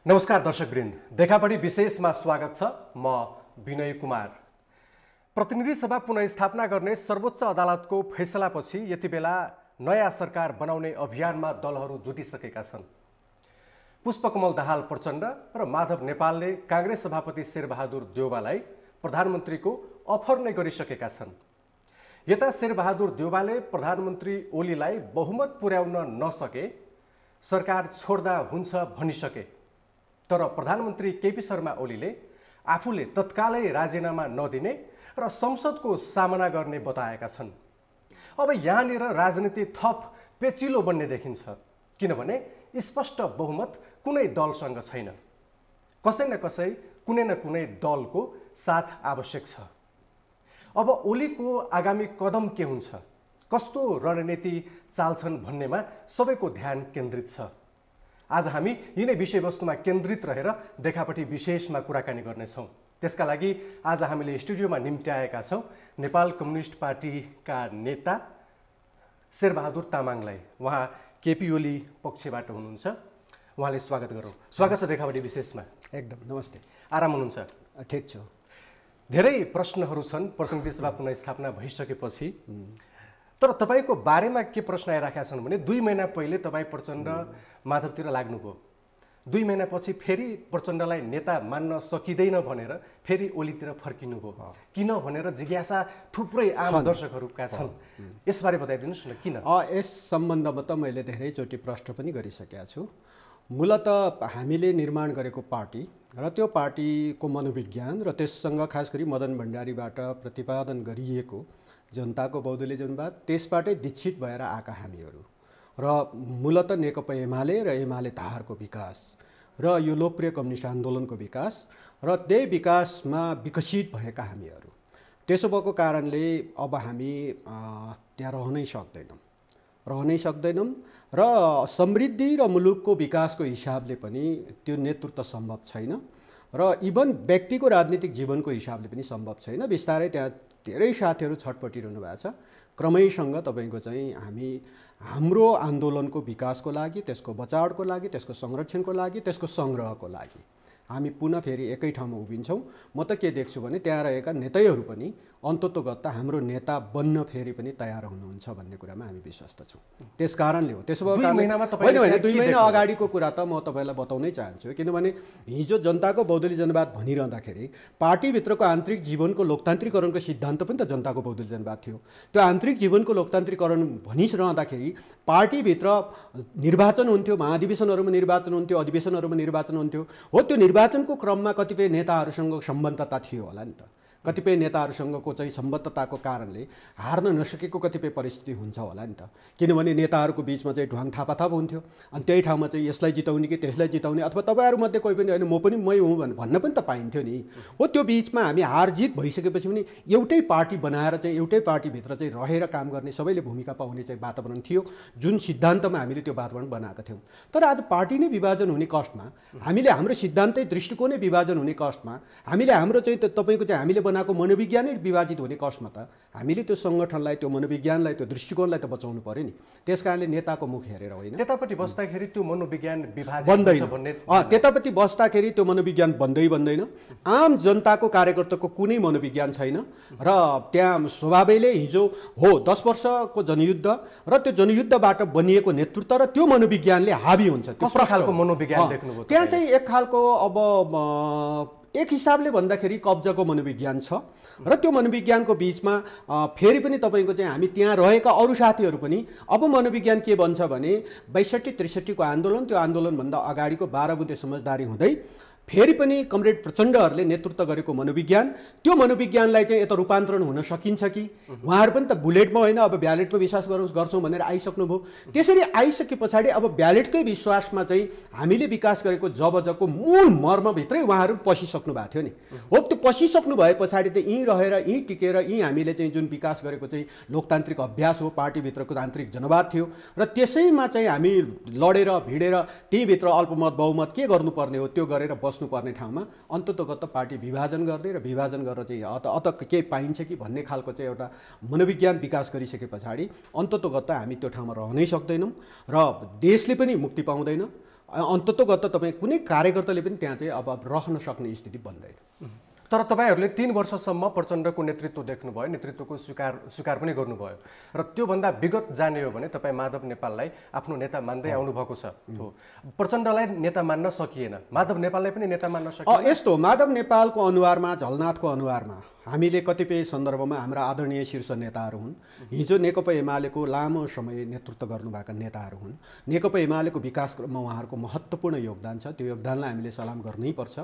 नमस्कार दर्शकवृन्द, देखापटी विशेषमा स्वागत छ। म विनय कुमार। प्रतिनिधि सभा पुनर्स्थापना गर्ने सर्वोच्च अदालतको फैसलापछि यति बेला नयाँ सरकार बनाउने अभियानमा दलहरू जुटिसकेका छन्। पुष्पकमल दाहाल प्रचण्ड र माधव नेपालले कांग्रेस सभापति शेरबहादुर देउवालाई प्रधानमन्त्रीको अफर नै गरिसकेका छन्। यता शेरबहादुर देउवाले प्रधानमन्त्री ओलीलाई बहुमत पुर्याउन नसके सरकार छोड्दा हुन्छ भनिसके, तर प्रधानमन्त्री केपी शर्मा ओलीले आफूले तत्कालै राजीनामा नदिने र संसदको सामना गर्ने बताएका छन्। अब यहाँनिर राजनीति थप पेचिलो बन्ने देखिन्छ, किनभने स्पष्ट बहुमत कुनै दलसँग छैन। कसै न कसै कुनै न कुनै दलको साथ आवश्यक छ। अब ओलीको आगामी कदम के हुन्छ, कस्तो रणनीति चाल्छन् भन्नेमा सबैको ध्यान केन्द्रित छ। आज हामी यिनै विषयवस्तुमा केन्द्रित रहेर देखापटी विशेषमा कुराकानी गर्नेछौँ। त्यसका लागि आज हामीले स्टुडियोमा निम्त्याएका छौँ नेपाल कम्युनिस्ट पार्टीका नेता शेरबहादुर तामाङलाई। उहाँ केपी ओली पक्षबाट हुनुहुन्छ, उहाँले स्वागत गरौँ। स्वागत छ देखापटी विशेषमा। एकदम नमस्ते। आराम हुनुहुन्छ? ठिक छु। धेरै प्रश्नहरू छन् प्रतिनिधि सभा पुनर्स्थापना भइसकेपछि, तर तपाईको बारेमा के प्रश्न आइराखेका छन् भने 2 महिना पहिले तपाईँ प्रचण्ड माधवतिर लाग्नुभयो, 2 महिनापछि फेरि प्रचण्डलाई नेता मान्न सकिँदैन भनेर फेरि ओलीतिर फर्किनुभयो। किन भनेर जिज्ञासा थुप्रै आम दर्शकहरूका छन्। यसबारे बताइदिनुहोस् न किन? यस सम्बन्धमा त मैले धेरैचोटि प्रश्न पनि गरिसकेका छु। मूलतः हामीले निर्माण गरेको पार्टी र त्यो पार्टीको मनोविज्ञान र त्यससँग खास गरी मदन भण्डारीबाट प्रतिपादन गरिएको जनताको बहुदलीय जनवाद, त्यसबाटै दीक्षित भएर आएका हामीहरू र मूलतः नेकपा एमाले र एमाले धारको विकास र यो लोकप्रिय कम्युनिस्ट आन्दोलनको विकास र त्यही विकासमा विकसित भएका हामीहरू। त्यसो भएको कारणले अब हामी त्यहाँ रहनै सक्दैनौँ र समृद्धि र मुलुकको विकासको हिसाबले पनि त्यो नेतृत्व सम्भव छैन र इभन व्यक्तिको राजनीतिक जीवनको हिसाबले पनि सम्भव छैन। बिस्तारै त्यहाँ धेरै साथीहरू छटपटिरहनु भएको छ। क्रमैसँग तपाईँको चाहिँ हामी हाम्रो आन्दोलनको विकासको लागि, त्यसको बचावको लागि, त्यसको संरक्षणको लागि, त्यसको सङ्ग्रहको लागि हामी पुनः फेरि एकै ठाउँमा उभिन्छौँ। म त के देख्छु भने त्यहाँ रहेका नेतैहरू पनि अन्ततोगत हाम्रो नेता बन्न फेरि पनि तयार हुनुहुन्छ भन्ने कुरामा हामी विश्वस्त छौँ। त्यस कारणले हो। त्यसो भए होइन 2 महिना अगाडिको कुरा त म तपाईँलाई बताउनै चाहन्छु, किनभने हिजो जनताको बहुदलीय जनवाद भनिरहँदाखेरि पार्टीभित्रको आन्तरिक जीवनको लोकतान्त्रिकरणको सिद्धान्त पनि त जनताको बहुदलीय जनवाद थियो। त्यो आन्तरिक जीवनको लोकतान्त्रिकरण भनिरहँदाखेरि पार्टीभित्र निर्वाचन हुन्थ्यो, महाधिवेशनहरूमा निर्वाचन हुन्थ्यो, अधिवेशनहरूमा निर्वाचन हुन्थ्यो। हो, त्यो निर्वाचनको क्रममा कतिपय नेताहरूसँग सम्बद्धता थियो होला नि त। कतिपय नेताहरूसँगको चाहिँ सम्बद्धताको कारणले हार्न नसकेको कतिपय परिस्थिति हुन्छ होला नि त। किनभने नेताहरूको बिचमा चाहिँ ढुवाङ थापाथाप हुन्थ्यो, अनि त्यही ठाउँमा चाहिँ यसलाई जिताउने कि त्यसलाई जिताउने, अथवा तपाईँहरूमध्ये कोही पनि होइन म पनि मै हुँ भन्न पनि त पाइन्थ्यो नि। हो, त्यो बिचमा हामी हार जित भइसकेपछि पनि एउटै पार्टी बनाएर चाहिँ एउटै पार्टीभित्र चाहिँ रहेर काम गर्ने, सबैले भूमिका पाउने चाहिँ वातावरण थियो, जुन सिद्धान्तमा हामीले त्यो वातावरण बनाएका थियौँ। तर आज पार्टी नै विभाजन हुने कष्टमा, हामीले हाम्रो सिद्धान्तै दृष्टिकोणै विभाजन हुने कष्टमा, हामीले हाम्रो चाहिँ तपाईँको चाहिँ हामीले बनाएको मनोविज्ञानै विभाजित हुने कष्टमा त हामीले त्यो सङ्गठनलाई, त्यो मनोविज्ञानलाई, त्यो दृष्टिकोणलाई त बचाउनु पर्यो नि। त्यस कारणले नेताको मुख हेरेर होइन, त्यतापट्टि बस्दाखेरि त्यो मनोविज्ञान विभाजित बन्दैन। त्यतापट्टि बस्दाखेरि त्यो मनोविज्ञान बन्दैन। आम जनताको कार्यकर्ताको कुनै मनोविज्ञान छैन र त्यहाँ स्वभावैले हिजो हो 10 वर्षको जनयुद्ध र त्यो जनयुद्धबाट बनिएको नेतृत्व र त्यो मनोविज्ञानले हावी हुन्छ। त्यो खालको मनोविज्ञान देख्नुभयो त्यहाँ चाहिँ एक खालको अब एक हिसाबले भन्दाखेरि कब्जाको मनोविज्ञान छ र त्यो मनोविज्ञानको बिचमा फेरि पनि तपाईँको चाहिँ हामी त्यहाँ रहेका अरू साथीहरू पनि अब मनोविज्ञान के भन्छ भने 62-63 को आन्दोलन, त्यो आन्दोलनभन्दा अगाडिको 12 बुँदे समझदारी हुँदै फेरि पनि कमरेड प्रचण्डहरूले नेतृत्व गरेको मनोविज्ञान, त्यो मनोविज्ञानलाई चाहिँ यता रूपान्तरण हुन सकिन्छ कि? उहाँहरू पनि त बुलेटमा होइन अब ब्यालेटमा विश्वास गर्छौँ भनेर आइसक्नुभयो। त्यसरी आइसके पछाडि अब ब्यालेटकै विश्वासमा चाहिँ हामीले विकास गरेको जबजको मूल मर्मभित्रै उहाँहरू पसिसक्नु भएको थियो नि। हो, त्यो पसिसक्नु भए पछाडि त यहीँ रहेर यहीँ टिकेर यहीँ हामीले चाहिँ जुन विकास गरेको चाहिँ लोकतान्त्रिक अभ्यास हो, पार्टीभित्रको आन्तरिक जनवाद थियो र त्यसैमा चाहिँ हामी लडेर भिडेर त्यहीँभित्र अल्पमत बहुमत के गर्नुपर्ने हो त्यो गरेर बस्नुपर्ने ठाउँमा अन्ततोगत पार्टी विभाजन गर्ने र विभाजन गरेर चाहिँ अत के पाइन्छ कि भन्ने खालको चाहिँ एउटा मनोविज्ञान विकास गरिसके पछाडि अन्ततोगत हामी त्यो ठाउँमा रहनै सक्दैनौँ र देशले पनि मुक्ति पाउँदैन। अन्ततोगत तपाईँ कुनै कार्यकर्ताले पनि त्यहाँ चाहिँ अब रहन सक्ने स्थिति बन्दैन। तर तपाईँहरूले 3 वर्षसम्म प्रचण्डको नेतृत्व देख्नुभयो, नेतृत्वको स्वीकार पनि गर्नुभयो र त्योभन्दा विगत जाने हो भने तपाईँ माधव नेपाललाई आफ्नो नेता मान्दै आउनुभएको छ। प्रचण्डलाई नेता मान्न सकिएन, माधव नेपाललाई पनि नेता मान्न सकिएन। यस्तो माधव नेपालको अनुहारमा, झलनाथको अनुहारमा हामीले कतिपय सन्दर्भमा हाम्रा आदरणीय शीर्ष नेताहरू हुन्। हिजो नेकपा एमालेको लामो समय नेतृत्व गर्नुभएका नेताहरू हुन्। नेकपा एमालेको विकासमा उहाँहरूको महत्त्वपूर्ण योगदान छ, त्यो योगदानलाई हामीले सलाम गर्नैपर्छ।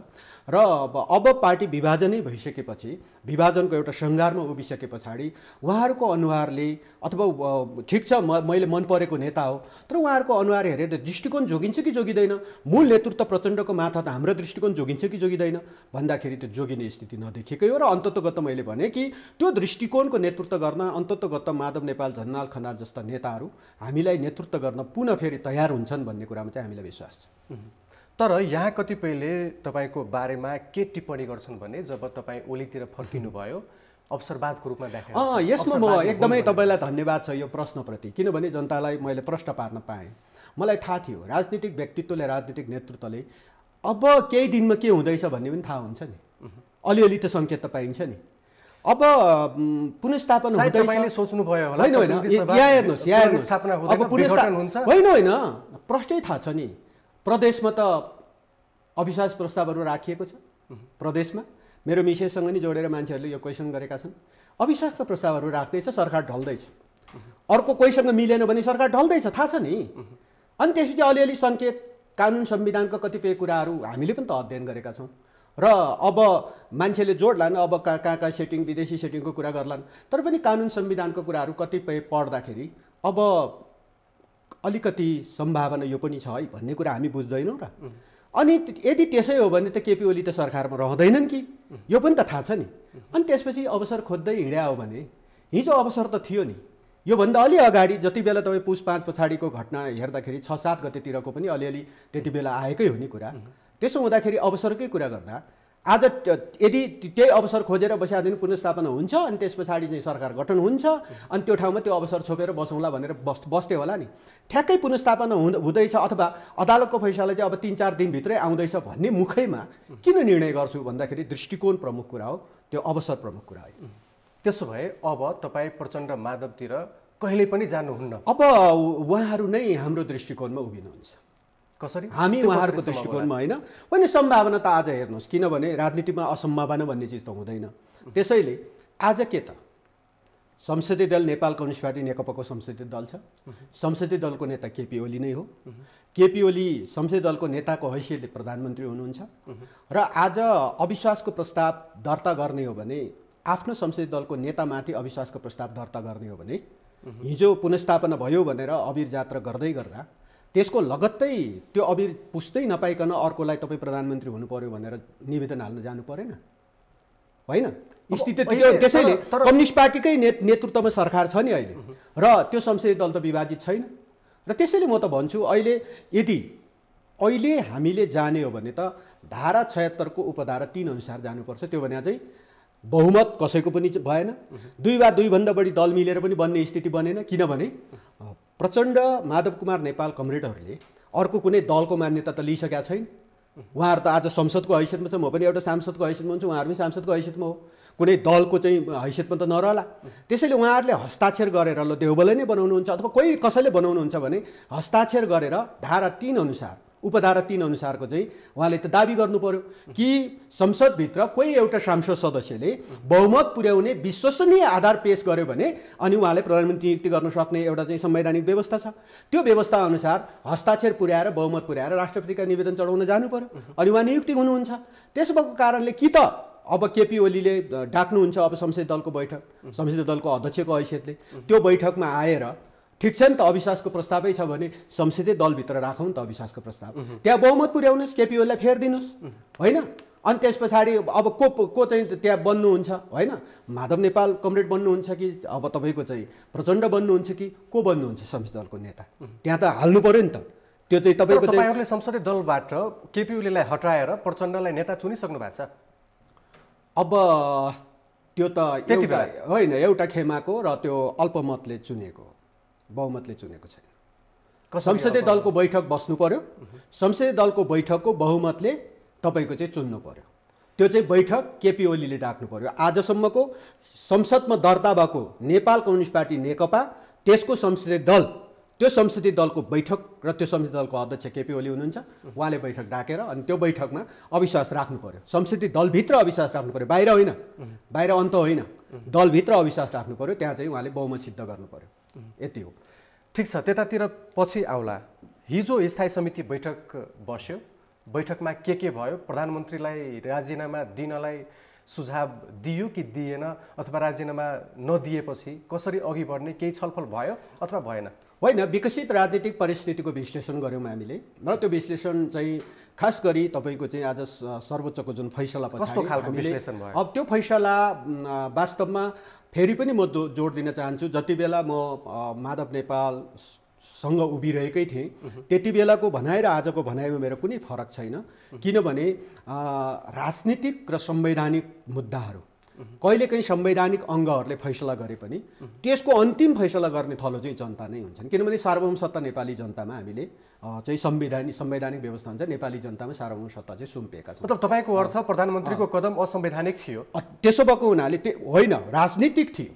र अब पार्टी विभाजनै भइसकेपछि, विभाजनको एउटा सङ्घारमा उभिसके पछाडि उहाँहरूको अनुहारले अथवा ठिक छ मैले मन परेको नेता हो, तर उहाँहरूको अनुहार हेरेर दृष्टिकोण जोगिन्छ कि जोगिँदैन, मूल नेतृत्व प्रचण्डको माथा त हाम्रो दृष्टिकोण जोगिन्छ कि जोगिँदैन भन्दाखेरि त्यो जोगिने स्थिति नदेखिएकै हो। र अन्ततगत मैले भने कि त्यो दृष्टिकोणको नेतृत्व गर्न अन्ततगत माधव नेपाल, झलनाथ खनाल जस्ता नेताहरू हामीलाई नेतृत्व गर्न पुनः फेरि तयार हुन्छन् भन्ने कुरामा चाहिँ हामीलाई विश्वास छ। तर यहाँ कतिपयले तपाईँको बारेमा के टिप्पणी गर्छन् भने जब तपाईँ ओलीतिर फर्किनु भयो अवसरवादको रूपमा देखाइन्छ। यसमा म एकदमै तपाईँलाई धन्यवाद छ यो प्रश्नप्रति, किनभने जनतालाई मैले प्रश्न पार्न पाएँ। मलाई थाहा थियो राजनीतिक व्यक्तित्वले, राजनीतिक नेतृत्वले अब केही दिनमा के हुँदैछ भन्ने पनि थाहा हुन्छ नि, अलिअलि त सङ्केत त पाइन्छ नि। अब पुनर्स्थापना हुँदैछ, तपाईँले सोच्नुभयो होला होइन यहाँ हेर्नुहोस्, अब पुनर्स्थापना होइन प्रश्नै थाहा छ नि। प्रदेशमा त अविश्वास प्रस्तावहरू राखिएको छ। प्रदेशमा मेरो मिसेससँग नि जोडेर मान्छेहरूले यो क्वेसन गरेका छन्। अविश्वासका प्रस्तावहरू राख्दैछ, सरकार ढल्दैछ। अर्को कोहीसँग मिलेन भने सरकार ढल्दैछ, थाहा छ नि। अनि त्यसपछि अलिअलि सङ्केत, कानुन संविधानका कतिपय कुराहरू हामीले पनि त अध्ययन गरेका छौँ। र अब मान्छेले जोड्लान्, अब कहाँ सेटिङ, विदेशी सेटिङको कुरा गर्लान्, तर पनि कानुन संविधानको कुराहरू कतिपय पढ्दाखेरि अब अलिकति सम्भावना यो पनि छ है भन्ने कुरा हामी बुझ्दैनौँ र। अनि यदि त्यसै हो भने त केपी ओली त सरकारमा रहँदैनन् कि, यो पनि त थाहा छ नि। अनि त्यसपछि अवसर खोज्दै हिँड्या हो भने हिजो अवसर त थियो नि। योभन्दा अलि अगाडि जति बेला तपाईँ पुस 5 पछाडिको घटना हेर्दाखेरि 6-7 गतेतिरको पनि अलिअलि त्यति बेला आएकै हो नि कुरा। त्यसो हुँदाखेरि अवसरकै कुरा गर्दा आज यदि त्यही अवसर खोजेर बसादिन पुनर्स्थापना हुन्छ अनि त्यस पछाडि चाहिँ सरकार गठन हुन्छ अनि त्यो ठाउँमा त्यो अवसर छोपेर बसौँला भनेर बस्थे होला नि। ठ्याक्कै पुनर्स्थापना हुँदैछ अथवा अदालतको फैसला चाहिँ अब 3-4 दिनभित्रै आउँदैछ भन्ने मुखैमा किन निर्णय गर्छु भन्दाखेरि दृष्टिकोण प्रमुख कुरा हो, त्यो अवसर प्रमुख कुरा हो। त्यसो भए अब तपाईँ प्रचण्ड माधवतिर कहिल्यै पनि जानुहुन्न। अब उहाँहरू नै हाम्रो दृष्टिकोणमा उभिनुहुन्छ। कसरी? हामी उहाँहरूको दृष्टिकोणमा होइन सम्भावना त आज हेर्नुहोस्, किनभने राजनीतिमा असम्भावना भन्ने चिज त हुँदैन। त्यसैले आज के त संसदीय दल नेपाल कम्युनिस्ट पार्टी नेकपाको संसदीय दल छ। संसदीय दलको नेता केपी ओली नै हो। केपी ओली संसदीय दलको नेताको हैसियतले प्रधानमन्त्री हुनुहुन्छ र आज अविश्वासको प्रस्ताव दर्ता गर्ने हो भने आफ्नो संसदीय दलको नेतामाथि अविश्वासको प्रस्ताव दर्ता गर्ने हो भने हिजो पुनर्स्थापना भयो भनेर अबिर जात्रा गर्दै गर्दा त्यसको लगत्तै त्यो अबिर पुस्दै नपाइकन अर्कोलाई तपाईँ प्रधानमन्त्री हुनु पर्यो भनेर निवेदन हाल्न जानु परेन होइन? स्थिति त्यो। त्यसैले कम्युनिस्ट पार्टीकै नेतृत्वमा सरकार छ नि अहिले र त्यो संसदीय दल त विभाजित छैन र त्यसैले म त भन्छु अहिले हामीले जाने हो भने त धारा 76 को उपधारा 3 अनुसार जानुपर्छ। त्यो भने चाहिँ बहुमत कसैको पनि भएन, 2 वा 2 भन्दा बढी दल मिलेर पनि बन्ने स्थिति बनेन। किनभने प्रचण्ड माधव कुमार नेपाल कमरेडहरूले अर्को कुनै दलको मान्यता त लिइसकेका छैन। उहाँहरू त आज संसदको हैसियतमा छ, म पनि एउटा सांसदको हैसियतमा हुन्छु, उहाँहरू पनि सांसदको हैसियतमा हो, कुनै दलको चाहिँ हैसियतमा त नरहला। त्यसैले उहाँहरूले हस्ताक्षर गरेर ल देउबलले नै बनाउनुहुन्छ अथवा कोही कसैले बनाउनुहुन्छ भने हस्ताक्षर गरेर धारा 3 अनुसार उपधारा 3 अनुसारको चाहिँ उहाँले त दाबी गर्नु पर्यो कि संसदभित्र कोही एउटा सांसद सदस्यले बहुमत पुर्याउने विश्वसनीय आधार पेश गर्यो भने अनि उहाँले प्रधानमन्त्री नियुक्ति गर्न सक्ने एउटा चाहिँ संवैधानिक व्यवस्था छ। त्यो व्यवस्था अनुसार हस्ताक्षर पुर्याएर बहुमत पुर्याएर राष्ट्रपतिका निवेदन चढाउन जानु पर्यो अनि उहाँ नियुक्ति हुनुहुन्छ। त्यसो भएको कारणले कि त अब केपी ओलीले डाक्नुहुन्छ अब संसदीय दलको बैठक, संसदीय दलको अध्यक्षको हैसियतले त्यो बैठकमा आएर ठिक छ नि त अविश्वासको प्रस्तावै छ भने संसदीय दलभित्र राखौँ नि त अविश्वासको प्रस्ताव, त्यहाँ बहुमत पुर्याउनुहोस्, केपी ओलीलाई फेरिदिनुहोस् होइन। अनि त्यस पछाडि अब को चाहिँ त्यहाँ बन्नुहुन्छ होइन? माधव नेपाल कमरेड बन्नुहुन्छ कि अब तपाईँको चाहिँ प्रचण्ड बन्नुहुन्छ कि को बन्नुहुन्छ संसदीय दलको नेता? त्यहाँ त हाल्नु पर्यो नि त। त्यो चाहिँ तपाईँको चाहिँ तपाईहरुले संसदीय दलबाट केपी ओलीलाई हटाएर प्रचण्डलाई नेता चुनिसक्नु भएको छ। अब त्यो त एउटा होइन, एउटा खेमाको र त्यो अल्पमतले चुनेको, बहुमतले चुनेको छैन। संसदीय दलको बैठक बस्नु पर्यो, संसदीय दलको बैठकको बहुमतले तपाईँको चाहिँ चुन्नु पर्यो। त्यो चाहिँ बैठक केपी ओलीले डाक्नु पर्यो। आजसम्मको संसदमा दर्ता भएको नेपाल कम्युनिस्ट पार्टी नेकपा, त्यसको संसदीय दल, त्यो संसदीय दलको बैठक र त्यो संसदीय दलको अध्यक्ष केपी ओली हुनुहुन्छ, उहाँले बैठक डाकेर अनि त्यो बैठकमा अविश्वास राख्नु पर्यो। संसदीय दलभित्र अविश्वास राख्नु पर्यो, बाहिर होइन, बाहिर अन्त होइन, दलभित्र अविश्वास राख्नु पर्यो। त्यहाँ चाहिँ उहाँले बहुमत सिद्ध गर्नु पर्यो, यति हो। ठिक छ, त्यतातिर पछि आउला। हिजो स्थायी समिति बैठक बस्यो, बैठकमा के भयो? प्रधानमन्त्रीलाई राजीनामा दिनलाई सुझाव दियो कि दिएन, अथवा राजीनामा नदिएपछि कसरी अघि बढ्ने केही छलफल भयो अथवा भएन? होइन, विकसित राजनीतिक परिस्थितिको विश्लेषण गऱ्यौँ हामीले, र त्यो विश्लेषण चाहिँ खास गरी तपाईँको चाहिँ आज सर्वोच्चको जुन फैसला पछाडि हामीले अब त्यो फैसला वास्तवमा फेरि पनि म जोड दिन चाहन्छु। जति बेला म माधव नेपालसँग उभिरहेकै थिएँ त्यति बेलाको भनाइ र आजको भनाइमा मेरो कुनै फरक छैन। किनभने राजनीतिक र संवैधानिक मुद्दाहरू कहिलेकाहीँ संवैधानिक अङ्गहरूले फैसला गरे पनि त्यसको अन्तिम फैसला गर्ने थलो चाहिँ जनता नै हुन्छन्। किनभने सार्वभौम सत्ता नेपाली जनतामा हामीले चाहिँ संवैधानिक व्यवस्था हुन्छ, नेपाली जनतामा सार्वभौम सत्ता चाहिँ सुम्पिएका छौँ। मतलब तपाईँको अर्थ प्रधानमन्त्रीको कदम असंवैधानिक थियो? त्यसो भएको हुनाले होइन, राजनीतिक थियो,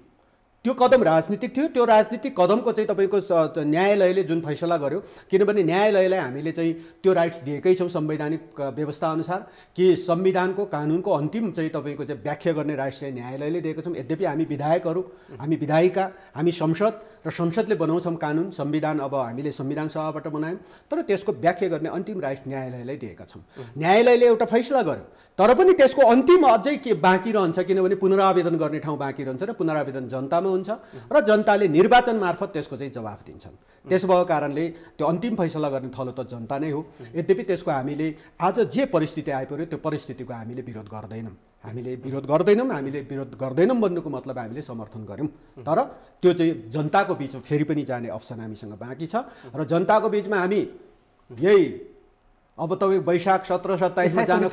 त्यो कदम राजनीतिक थियो। त्यो राजनीतिक कदमको चाहिँ तपाईँको न्यायालयले जुन फैसला गर्यो, किनभने न्यायालयलाई हामीले चाहिँ त्यो राइट्स दिएकै छौँ संवैधानिक व्यवस्था अनुसार कि संविधानको कानुनको अन्तिम चाहिँ तपाईँको चाहिँ व्याख्या गर्ने राइट्स चाहिँ न्यायालयले दिएको छौँ। यद्यपि हामी विधायकहरू, हामी विधायिका, हामी संसद र संसदले बनाउँछौँ कानुन, संविधान अब हामीले संविधान सभाबाट बनायौँ, तर त्यसको व्याख्या गर्ने अन्तिम राइट्स न्यायालयलाई दिएका छौँ। न्यायालयले एउटा फैसला गर्यो, तर पनि त्यसको अन्तिम अझै के बाँकी रहन्छ, किनभने पुनरावेदन गर्ने ठाउँ बाँकी रहन्छ र पुनरावेदन जनतामा हुन्छ र जनताले निर्वाचन मार्फत त्यसको चाहिँ जवाफ दिन्छन्। त्यसो भएको कारणले त्यो अन्तिम फैसला गर्ने थलो त जनता नै हो। यद्यपि त्यसको हामीले आज जे परिस्थिति आइपर्यो त्यो परिस्थितिको हामीले विरोध गर्दैनौँ, हामीले विरोध गर्दैनौँ भन्नुको मतलब हामीले समर्थन गऱ्यौँ। तर त्यो चाहिँ जनताको बिचमा फेरि पनि जाने अप्सन हामीसँग बाँकी छ र जनताको बिचमा हामी यही अब तपाईँ वैशाख 17-27मा जान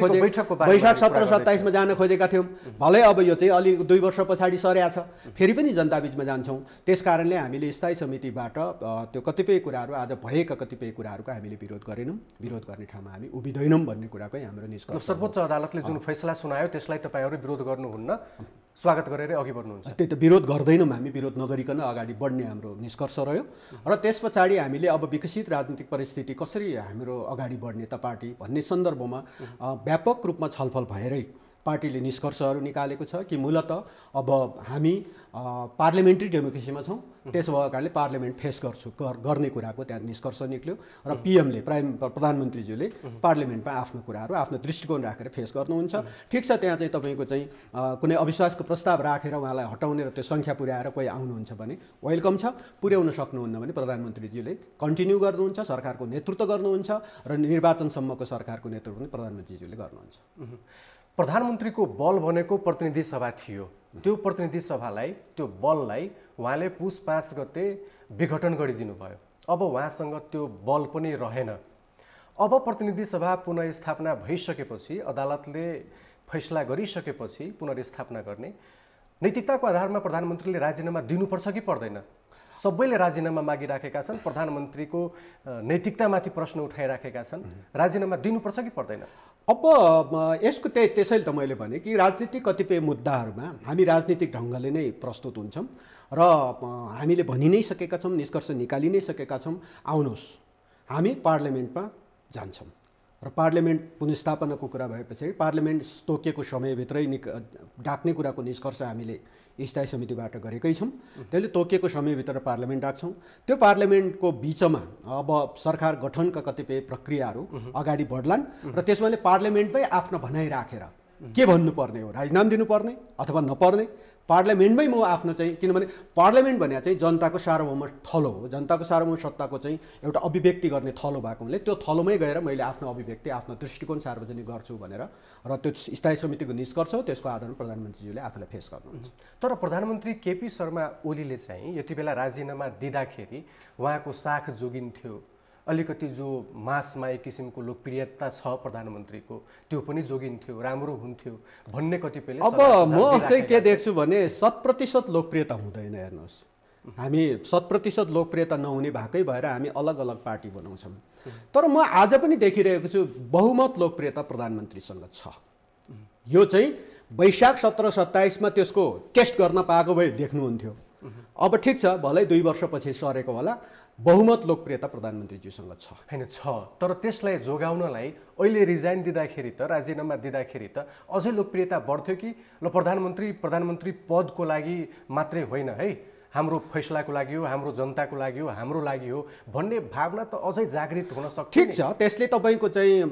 खोजेका थियौँ। भलै अब यो चाहिँ अलि 2 वर्ष पछाडि सरेको छ, फेरि पनि जनता बिचमा जान्छौँ। त्यस कारणले हामीले स्थायी समितिबाट त्यो कतिपय कुराहरू, आज भएका कतिपय कुराहरूको हामीले विरोध गरेनौँ, विरोध गर्ने ठाउँमा हामी उभिँदैनौँ भन्ने कुराकै हाम्रो निष्कर्ष। सर्वोच्च अदालतले जुन फैसला सुनायो त्यसलाई तपाईँहरू विरोध गर्नुहुन्न, स्वागत गरेर अघि बढ्नुहुन्छ? त्यही त, विरोध गर्दैनौँ हामी, विरोध नगरिकन अगाडि बढ्ने हाम्रो निष्कर्ष रह्यो। र त्यस पछाडि हामीले अब विकसित राजनीतिक परिस्थिति कसरी हाम्रो अगाडि बढ्ने त पार्टी भन्ने सन्दर्भमा व्यापक रूपमा छलफल भएरै पार्टीले निष्कर्षहरू निकालेको छ कि मूलतः अब हामी पार्लियामेन्ट्री डेमोक्रेसीमा छौँ। त्यसो भएको कारणले पार्लियामेन्ट फेस गर्ने कुराको त्यहाँ निष्कर्ष निक्ल्यो र पिएमले प्रधानमन्त्रीज्यूले पार्लियामेन्टमा आफ्नो कुराहरू, आफ्नो दृष्टिकोण राखेर फेस गर्नुहुन्छ। ठिक छ, त्यहाँ चाहिँ तपाईँको चाहिँ कुनै अविश्वासको प्रस्ताव राखेर उहाँलाई हटाउने र त्यो सङ्ख्या पुर्याएर कोही आउनुहुन्छ भने वेलकम छ, पुर्याउन सक्नुहुन्न भने प्रधानमन्त्रीज्यूले कन्टिन्यू गर्नुहुन्छ, सरकारको नेतृत्व गर्नुहुन्छ र निर्वाचनसम्मको सरकारको नेतृत्व पनि प्रधानमन्त्रीज्यूले गर्नुहुन्छ। प्रधानमन्त्रीको बल भनेको प्रतिनिधि सभा थियो। त्यो प्रतिनिधि सभालाई, त्यो बललाई उहाँले पुस 5 गते विघटन गरिदिनु भयो। अब उहाँसँग त्यो बल पनि रहेन। अब प्रतिनिधि सभा पुनर्स्थापना भइसकेपछि, अदालतले फैसला गरिसकेपछि पुनर्स्थापना गर्ने नैतिकताको आधारमा प्रधानमन्त्रीले राजीनामा दिनुपर्छ कि पर्दैन? सबैले राजीनामा मागिराखेका छन्, प्रधानमन्त्रीको नैतिकतामाथि प्रश्न उठाइराखेका छन्, राजीनामा दिनुपर्छ कि पर्दैन? अब यसको त्यसैले त मैले भने कि राजनीतिक कतिपय मुद्दाहरूमा हामी राजनीतिक ढङ्गले नै प्रस्तुत हुन्छौँ र हामीले भनि नै सकेका छौँ, निष्कर्ष निकालि नै सकेका छौँ, आउनुहोस् हामी पार्लियामेन्टमा जान्छौँ र पार्लियामेन्ट पुनर्स्थापनाको कुरा भएपछि पार्लियामेन्ट तोकिएको समयभित्रै डाक्ने कुराको निष्कर्ष हामीले स्थायी समितिबाट गरेकै छौँ। त्यसले तोकिएको समयभित्र पार्लियामेन्ट राख्छौँ। त्यो पार्लियामेन्टको बिचमा अब सरकार गठनका कतिपय प्रक्रियाहरू अगाडि बढ्लान् र त्यसमाले पार्लियामेन्टमै आफ्नो भनाइ राखेर के भन्नुपर्ने हो, राजीनामा दिनुपर्ने अथवा नपर्ने, पार्लियामेन्टमै म आफ्नो चाहिँ, किनभने पार्लियामेन्ट भने चाहिँ जनताको सार्वभौम थलो हो, जनताको सार्वभौम सत्ताको चाहिँ एउटा अभिव्यक्ति गर्ने थलो भएको हुनाले त्यो थलोमै गएर मैले आफ्नो अभिव्यक्ति, आफ्नो दृष्टिकोण सार्वजनिक गर्छु भनेर र त्यो स्थायी समितिको निष्कर्ष हो, त्यसको आधारमा प्रधानमन्त्रीज्यूले आफूलाई फेस गर्नुहुन्छ। तर प्रधानमन्त्री केपी शर्मा ओलीले चाहिँ यति बेला राजीनामा दिँदाखेरि उहाँको साख जोगिन्थ्यो अलिकति जो मासमा एक किसिमको लोकप्रियता छ प्रधानमन्त्रीको त्यो पनि जोगिन्थ्यो, राम्रो हुन्थ्यो भन्ने कतिपयले अब म चाहिँ के देख्छु भने 100% लोकप्रियता हुँदैन। हेर्नुहोस्, हामी 100% लोकप्रियता नहुने भएकै भएर हामी अलग अलग पार्टी बनाउँछौँ। तर म आज पनि देखिरहेको छु बहुमत लोकप्रियता प्रधानमन्त्रीसँग छ। यो चाहिँ वैशाख 17-27 मा त्यसको टेस्ट गर्न पाएको भए देख्नुहुन्थ्यो। अब ठिक छ, भलै 2 वर्षपछि सरेको होला, बहुमत लोकप्रियता प्रधानमन्त्रीजीसँग छ। हैन छ, तर त्यसलाई जोगाउनलाई अहिले रिजाइन दिँदाखेरि त, राजीनामा दिँदाखेरि त अझै लोकप्रियता बढ्थ्यो कि ल प्रधानमन्त्री पदको लागि मात्रै होइन है, हाम्रो फैसलाको लागि हो, हाम्रो जनताको लागि हो, हाम्रो लागि हो भन्ने भावना त अझै जागृत हुन सक्छ। ठिक छ, त्यसले तपाईँको चाहिँ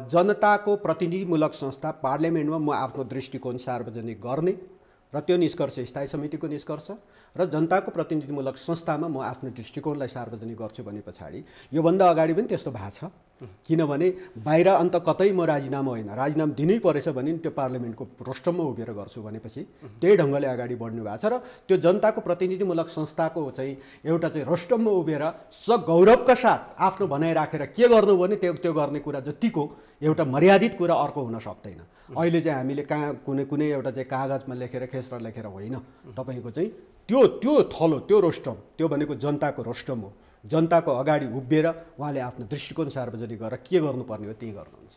जनताको प्रतिनिधिमूलक संस्था पार्लियामेन्टमा म आफ्नो दृष्टिकोण सार्वजनिक गर्ने र त्यो निष्कर्ष स्थायी समितिको निष्कर्ष र जनताको प्रतिनिधिमूलक संस्थामा म आफ्नो दृष्टिकोणलाई सार्वजनिक गर्छु भने पछाडि योभन्दा अगाडि पनि त्यस्तो भएको छ। किनभने बाहिर अन्त कतै म राजीनामा होइन, राजीनामा दिनै परेछ भने त्यो पार्लियामेन्टको रोस्टममा उभिएर गर्छु भनेपछि त्यही ढङ्गले अगाडि बढ्नु भएको छ र त्यो जनताको प्रतिनिधिमूलक संस्थाको चाहिँ एउटा चाहिँ रोस्टममा उभिएर सगौरवका साथ आफ्नो भनाइ राखेर के गर्नु भने त्यो गर्ने कुरा जतिको एउटा मर्यादित कुरा अर्को हुन सक्दैन। अहिले चाहिँ हामीले कहाँ कुनै एउटा चाहिँ कागजमा लेखेर खेसरा लेखेर होइन, तपाईँको चाहिँ त्यो थलो, त्यो रोस्टम, त्यो भनेको जनताको रोस्टम हो। जनताको अगाडि उभिएर उहाँले आफ्नो दृष्टिकोण सार्वजनिक गरेर के गर्नुपर्ने हो त्यही गर्नुहुन्छ।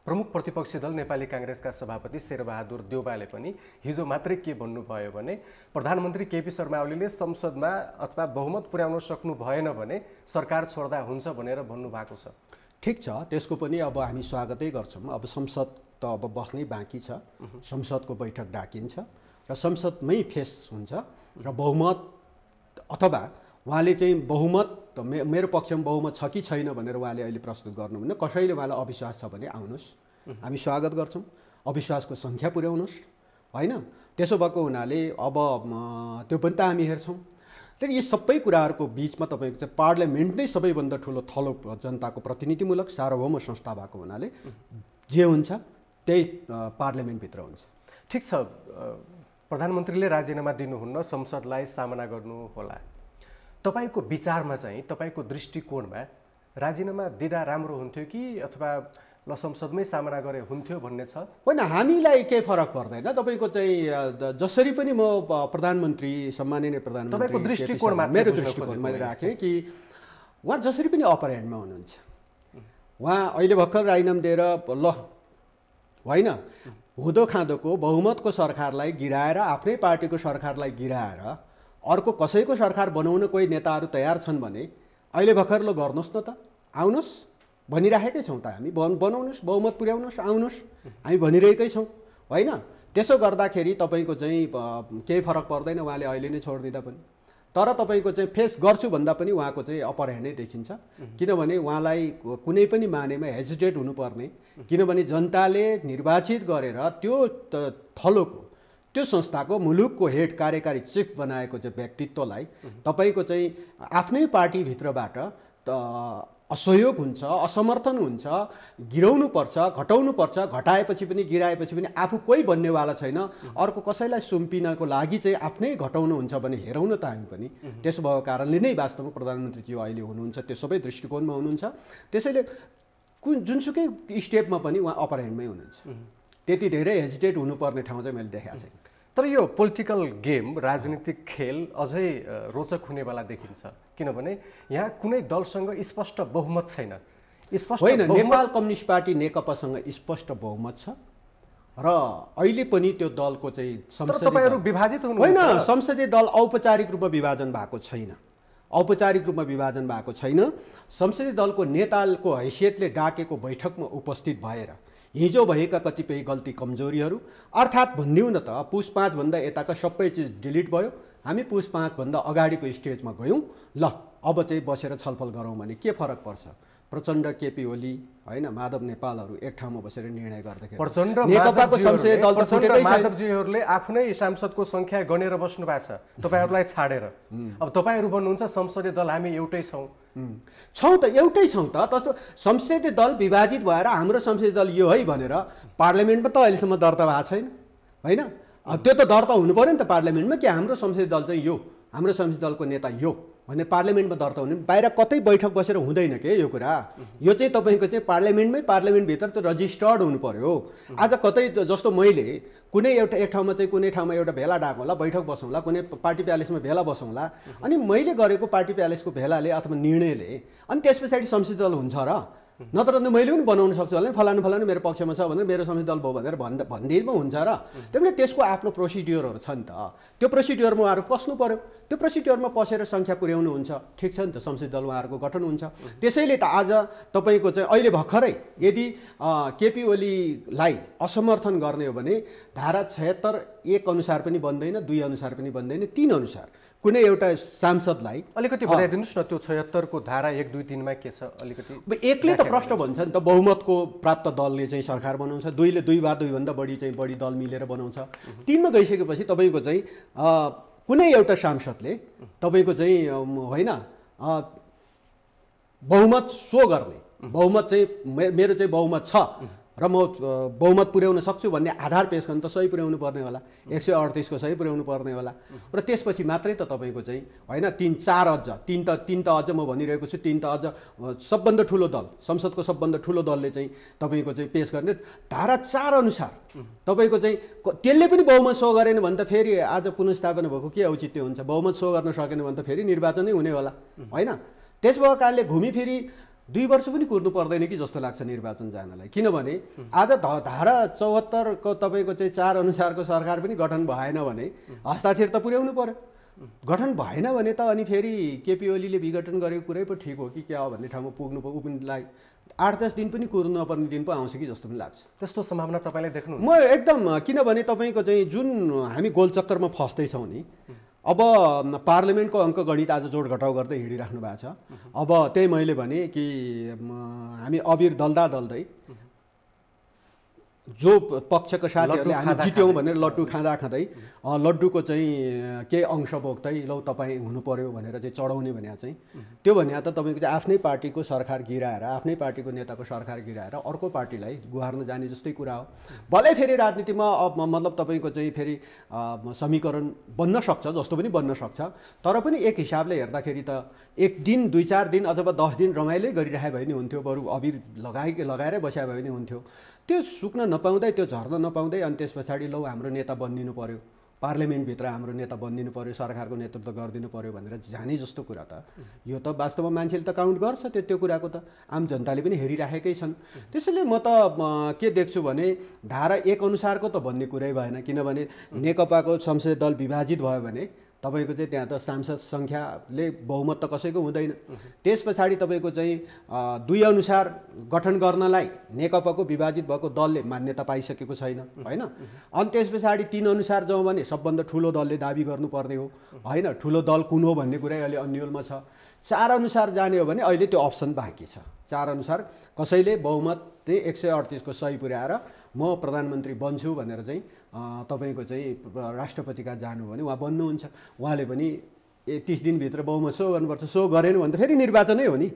प्रमुख प्रतिपक्षी दल नेपाली काङ्ग्रेसका सभापति शेरबहादुर देउवाले पनि हिजो मात्रै के भन्नुभयो भने प्रधानमन्त्री केपी शर्मा ओलीले संसदमा अथवा बहुमत पुर्याउन सक्नु भएन भने सरकार छोड्दा हुन्छ भनेर भन्नुभएको छ। ठिक छ, त्यसको पनि अब हामी स्वागतै गर्छौँ। अब संसद त अब बस्नै बाँकी छ, संसदको बैठक डाकिन्छ र संसदमै फेस हुन्छ र बहुमत अथवा उहाँले चाहिँ बहुमत मेरो पक्षमा बहुमत छ कि छैन भनेर उहाँले अहिले प्रस्तुत गर्नु भने कसैले उहाँलाई अविश्वास छ भने आउनुहोस्, हामी स्वागत गर्छौँ। अविश्वासको सङ्ख्या पुर्याउनुहोस्, होइन? त्यसो भएको हुनाले अब त्यो पनि त हामी हेर्छौँ। तर यी सबै कुराहरूको बिचमा तपाईँको चाहिँ पार्लियामेन्ट नै सबैभन्दा ठुलो थलो जनताको प्रतिनिधिमूलक सार्वभौम संस्था भएको हुनाले जे हुन्छ त्यही पार्लियामेन्टभित्र हुन्छ। ठिक छ, प्रधानमन्त्रीले राजीनामा दिनुहुन्न, संसदलाई सामना गर्नु होला। तपाईको विचारमा चाहिँ, तपाईको दृष्टिकोणमा राजीनामा दिँदा राम्रो हुन्थ्यो कि अथवा ल संसदमै सामना गरे हुन्थ्यो भन्ने छ? होइन, हामीलाई केही फरक पर्दैन। तपाईँको चाहिँ जसरी पनि म प्रधानमन्त्री, सम्माननीय प्रधानमन्त्री, तपाईँको दृष्टिकोणमा मेरो दृष्टिकोण मैले राखेँ कि उहाँ जसरी पनि अप्पर ह्यान्डमा हुनुहुन्छ। उहाँ अहिले भर्खर राजीनामा दिएर ल होइन, हुँदो खाँदोको बहुमतको सरकारलाई गिराएर, आफ्नै पार्टीको सरकारलाई गिराएर अर्को कसैको सरकार बनाउन कोही नेताहरू तयार छन् भने अहिले भर्खर ल गर्नुहोस् न त, आउनुहोस्, भनिराखेकै छौँ त हामी, बनाउनुहोस्, बहुमत पुर्याउनुहोस्, आउनुहोस्, हामी भनिरहेकै छौँ, होइन? त्यसो गर्दाखेरि तपाईँको चाहिँ केही फरक पर्दैन उहाँले अहिले नै छोडिदिँदा पनि। तर तपाईँको चाहिँ फेस गर्छु भन्दा पनि उहाँको चाहिँ अप्पर ह्यान्ड नै देखिन्छ। किनभने उहाँलाई कुनै पनि मानेमा हेजिटेट हुनुपर्ने, किनभने जनताले निर्वाचित गरेर त्यो थलोको, त्यो संस्थाको मुलुकको हेड, कार्यकारी चिफ बनाएको चाहिँ व्यक्तित्वलाई तपाईँको चाहिँ आफ्नै पार्टीभित्रबाट असहयोग हुन्छ, असमर्थन हुन्छ, गिराउनुपर्छ, घटाउनुपर्छ, घटाएपछि पनि गिराएपछि पनि आफू कोही बन्नेवाला छैन, अर्को कसैलाई सुम्पिनको लागि चाहिँ आफ्नै घटाउनु हुन्छ भने हेरौँ न त हामी पनि। त्यसो भएको कारणले नै वास्तवमा प्रधानमन्त्रीजी अहिले हुनुहुन्छ त्यो सबै दृष्टिकोणमा हुनुहुन्छ। त्यसैले जुनसुकै स्टेपमा पनि उहाँ अप्पर ह्यान्डमै हुनुहुन्छ, त्यति धेरै हेजिटेट हुनुपर्ने ठाउँ चाहिँ मैले देखाएको छैन। तर यो पोलिटिकल गेम, राजनीतिक खेल अझै रोचक हुनेवाला देखिन्छ, किनभने यहाँ कुनै दलसँग स्पष्ट बहुमत छैन। होइन, नेपाल कम्युनिस्ट पार्टी नेकपासँग स्पष्ट बहुमत छ र अहिले पनि त्यो दलको चाहिँ संसदीय विभाजित हुनुहुन्छ। होइन, संसदीय दल औपचारिक रूपमा विभाजन भएको छैन, औपचारिक रूपमा विभाजन भएको छैन। संसदीय दलको नेताको हैसियतले डाकेको बैठकमा उपस्थित भएर हिजो भएका कतिपय गल्ती कमजोरीहरू, अर्थात् भनिदिउँ न त पुस 5 भन्दा यताका सबै चिज डिलिट भयो, हामी पुस 5 भन्दा अगाडिको स्टेजमा गयौँ, ल अब चाहिँ बसेर छलफल गरौँ भने के फरक पर्छ? प्रचण्ड, केपी ओली, होइन, माधव नेपालहरू एक ठाउँमा बसेर निर्णय गर्दाखेरि नेकपाको संसदीय दल त छुटेकै छैन। माधवजीहरूले आफ्नै सांसदको संख्या गनेर बस्नु भएको छ तपाईँहरूलाई छाडेर। अब तपाईँहरू भन्नुहुन्छ संसदीय दल हामी एउटै छौँ त, एउटै छौँ त। तस्तो संसदीय दल विभाजित भएर हाम्रो संसदीय दल यो है भनेर पार्लियामेन्टमा त अहिलेसम्म दर्ता भएको छैन, होइन? त्यो त दर्ता हुनु पऱ्यो नि त पार्लियामेन्टमा कि हाम्रो संसदीय दल चाहिँ यो हाम्रो संसदीय दलको नेता यो भने पार्लियामेन्टमा दर्ता हुने, बाहिर कतै बैठक बसेर हुँदैन के यो कुरा। यो चाहिँ तपाईँको चाहिँ पार्लियामेन्टभित्र त रजिस्टर्ड हुनु पर्यो। आज कतै जस्तो मैले कुनै एक ठाउँमा एउटा भेला डाक होला, बैठक बसौँला, कुनै पार्टी प्यालेसमा भेला बसौँला, अनि मैले गरेको पार्टी प्यालेसको भेलाले अथवा निर्णयले अनि त्यस पछाडि संसदीय दल हुन्छ र? नत्र त मैले पनि बनाउन सक्छु होला, फलानु मेरो पक्षमा छ भनेर मेरो संसदीय दल भयो भनेर भन्दैमा हुन्छ र? त्यही त्यसको आफ्नो प्रोसिड्युरहरू छ नि त। त्यो प्रोसिड्युरमा उहाँहरू पस्नु पर्यो। त्यो प्रोसिड्युरमा पसेर सङ्ख्या पुर्याउनु हुन्छ, ठिक छ नि त, संसदीय दल उहाँहरूको गठन हुन्छ। त्यसैले त आज तपाईँको चाहिँ अहिले भर्खरै यदि केपी ओलीलाई असमर्थन गर्ने हो भने धारा 76(1) अनुसार पनि बन्दैन, 2 अनुसार पनि बन्दैन, 3 अनुसार कुनै एउटा सांसदलाई अलिकति बताइदिनुहोस् न त्यो 76 को धारा 1, 2, 3 मा के छ अलिकति। एकले त प्रश्न भन्छ नि त, बहुमतको प्राप्त दलले चाहिँ सरकार बनाउँछ, 2ले 2 वा 2 भन्दा बढी दल मिलेर बनाउँछ। 3 मा गइसकेपछि तपाईँको चाहिँ कुनै एउटा सांसदले तपाईँको चाहिँ होइन बहुमत सो गर्ने, बहुमत चाहिँ मेरो चाहिँ बहुमत छ र म बहुमत पुर्याउन सक्छु भन्ने आधार पेश गर्न त सही पुर्याउनु पर्ने होला, 138 को सही पुर्याउनु पर्ने होला। र त्यसपछि मात्रै त तपाईँको चाहिँ होइन 3-4 अझ 3 त अझ म भनिरहेको छु, 3 त अझ सबभन्दा ठुलो दल, संसदको सबभन्दा ठुलो दलले चाहिँ तपाईँको चाहिँ पेश गर्ने। धारा 4 अनुसार तपाईँको चाहिँ त्यसले पनि बहुमत सो गरेन भने त फेरि आज पुनर्स्थापना भएको के औचित्य हुन्छ? बहुमत सो गर्न सकेन भने त फेरि निर्वाचनै हुने होला होइन? त्यस भएको कारणले घुमिफिरी 2 वर्ष पनि कुर्नु पर्दैन कि जस्तो लाग्छ निर्वाचन जानलाई। किनभने आज धारा 74 को तपाईँको चाहिँ 4 अनुसारको सरकार पनि गठन भएन भने हस्ताक्षर त पुर्याउनु पर्यो। गठन भएन भने त अनि फेरि केपी ओलीले विघटन गरेको कुरै पो ठिक हो कि क्या हो भन्ने ठाउँमा पुग्नु उपिनलाई 8-10 दिन पनि कुर्नु नपर्ने दिन पो आउँछ कि जस्तो पनि लाग्छ। त्यस्तो सम्भावना तपाईँले देख्नु? म एकदम, किनभने तपाईँको चाहिँ जुन हामी गोलचक्करमा फस्दैछौँ नि, अब पार्लियामेन्टको अङ्कगणित आज जोड घटाउ गर्दै हिँडिराख्नु भएको छ। अब त्यही मैले भने कि हामी अबिर दल्दै जो पक्षको साथीहरूले हामी जित्यौँ भनेर लड्डु खाँदै लड्डुको चाहिँ केही अंश बोक्दै लौ तपाईँ हुनु पर्यो भनेर चाहिँ चढाउने भने चाहिँ त्यो भने त तपाईँको चाहिँ आफ्नै पार्टीको सरकार गिराएर, आफ्नै पार्टीको नेताको सरकार गिराएर अर्को पार्टीलाई गुहार्न जाने जस्तै कुरा हो। भलै फेरि राजनीतिमा मतलब तपाईँको चाहिँ फेरि समीकरण बन्न सक्छ, जस्तो पनि बन्न सक्छ, तर पनि एक हिसाबले हेर्दाखेरि त 1 दिन 2-4 दिन अथवा 10 दिन रमाइलै गरिराखे भए नि हुन्थ्यो, बरु अबिर लगाएरै बस्या भए नि हुन्थ्यो। त्यो सुक्न नपाउँदै, त्यो झर्न नपाउँदै अनि त्यस पछाडि लौ हाम्रो नेता बनिदिनु पर्यो, पार्लियामेन्टभित्र हाम्रो नेता बनिदिनु पर्यो, सरकारको नेतृत्व गरिदिनु पर्यो भनेर जाने जस्तो कुरा त यो त वास्तवमा मान्छेले त काउन्ट गर्छ त्यो कुराको त आम जनताले पनि हेरिराखेकै छन्। त्यसैले म त के देख्छु भने धारा 1 अनुसारको त भन्ने कुरै भएन, किनभने नेकपाको संसदीय दल विभाजित भयो भने तपाईँको चाहिँ त्यहाँ त सांसद सङ्ख्याले बहुमत त कसैको हुँदैन। त्यस पछाडि तपाईँको चाहिँ 2 अनुसार गठन गर्नलाई नेकपाको विभाजित भएको दलले मान्यता पाइसकेको छैन होइन। अनि त्यस पछाडि 3 अनुसार जाउँ भने सबभन्दा ठुलो दलले दाबी गर्नुपर्ने हो होइन, ठुलो दल कुन हो भन्ने कुरै अहिले अन्यलमा छ। 4 अनुसार जाने हो भने अहिले त्यो अप्सन बाँकी छ। 4 अनुसार कसैले बहुमत 138 को सही पुर्याएर म प्रधानमन्त्री बन्छु भनेर चाहिँ तपाईँको चाहिँ राष्ट्रपति कहाँ जानु भने उहाँ बन्नुहुन्छ, उहाँले पनि 30 दिनभित्र बहुमत सो गर्नुपर्छ, सो गरेन भने त फेरि निर्वाचनै हो नि।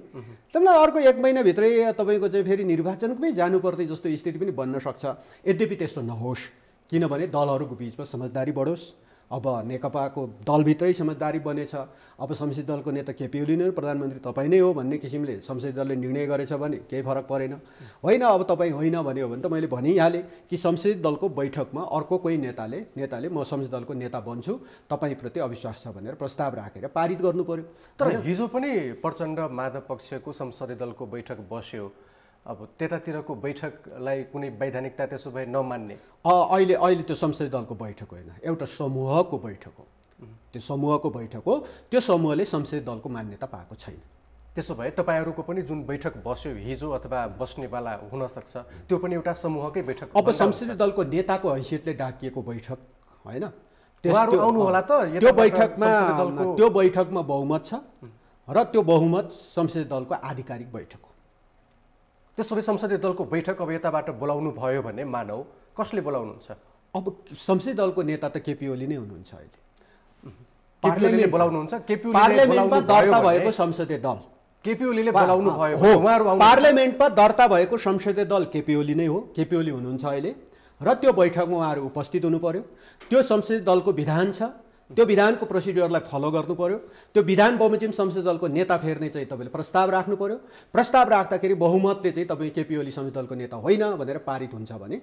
तपाईँलाई अर्को 1 महिनाभित्रै तपाईँको चाहिँ फेरि निर्वाचनमै जानुपर्ने जस्तो स्थिति पनि बन्न सक्छ। यद्यपि त्यस्तो नहोस्, किनभने दलहरूको बिचमा समझदारी बढोस्। अब नेकपाको दलभित्रै समझदारी बनेछ, अब संसदीय दलको नेता केपी ओली नै प्रधानमन्त्री तपाईँ नै हो भन्ने किसिमले संसदीय दलले निर्णय गरेछ भने केही फरक परेन होइन। अब तपाईँ होइन भन्यो भने त मैले भनिहालेँ कि संसदीय दलको बैठकमा अर्को कोही नेताले म संसदीय दलको नेता बन्छु, तपाईँप्रति अविश्वास छ भनेर प्रस्ताव राखेर पारित गर्नु पर्यो। तर हिजो पनि प्रचण्ड माधव पक्षको संसदीय दलको बैठक बस्यो, अब त्यतातिरको बैठकलाई कुनै वैधानिकता त्यसो भए नमान्ने? अहिले त्यो संसदीय दलको बैठक होइन, एउटा समूहको बैठक हो। त्यो समूहको बैठक हो, त्यो समूहले संसदीय दलको मान्यता पाएको छैन। त्यसो भए तपाईँहरूको पनि जुन बैठक बस्यो हिजो अथवा बस्नेवाला हुन सक्छ त्यो पनि एउटा समूहकै बैठक? अब संसदीय दलको नेताको हैसियतले डाकिएको बैठक होइन, आउनु होला त। त्यो बैठकमा बहुमत छ र त्यो बहुमत संसदीय दलको आधिकारिक बैठक हो। त्यसो भए संसदीय दलको बैठक अब यताबाट बोलाउनु भयो भने मानौ कसले बोलाउनुहुन्छ? अब संसदीय दलको नेता त केपी ओली नै हुनुहुन्छ अहिले। पार्लियामेन्टले बोलाउनुहुन्छ? पार्लियामेन्टमा दर्ता भएको संसदीय दल केपी ओलीले बोलाउनु भयो हो। पार्लियामेन्टमा दर्ता भएको संसदीय दल केपी ओली नै हो, केपी ओली हुनुहुन्छ अहिले। र त्यो बैठकमा उहाँहरू उपस्थित हुनु पर्यो। त्यो संसदीय दलको विधान छ, त्यो विधानको प्रोसिड्युरलाई फलो गर्नु पर्यो। त्यो विधान बमोजिम संसदीय दलको नेता फेर्ने चाहिँ तपाईँले प्रस्ताव राख्नु पर्यो। प्रस्ताव राख्दाखेरि बहुमतले चाहिँ तपाईँ केपी ओली संसदीय दलको नेता होइन भनेर पारित हुन्छ भने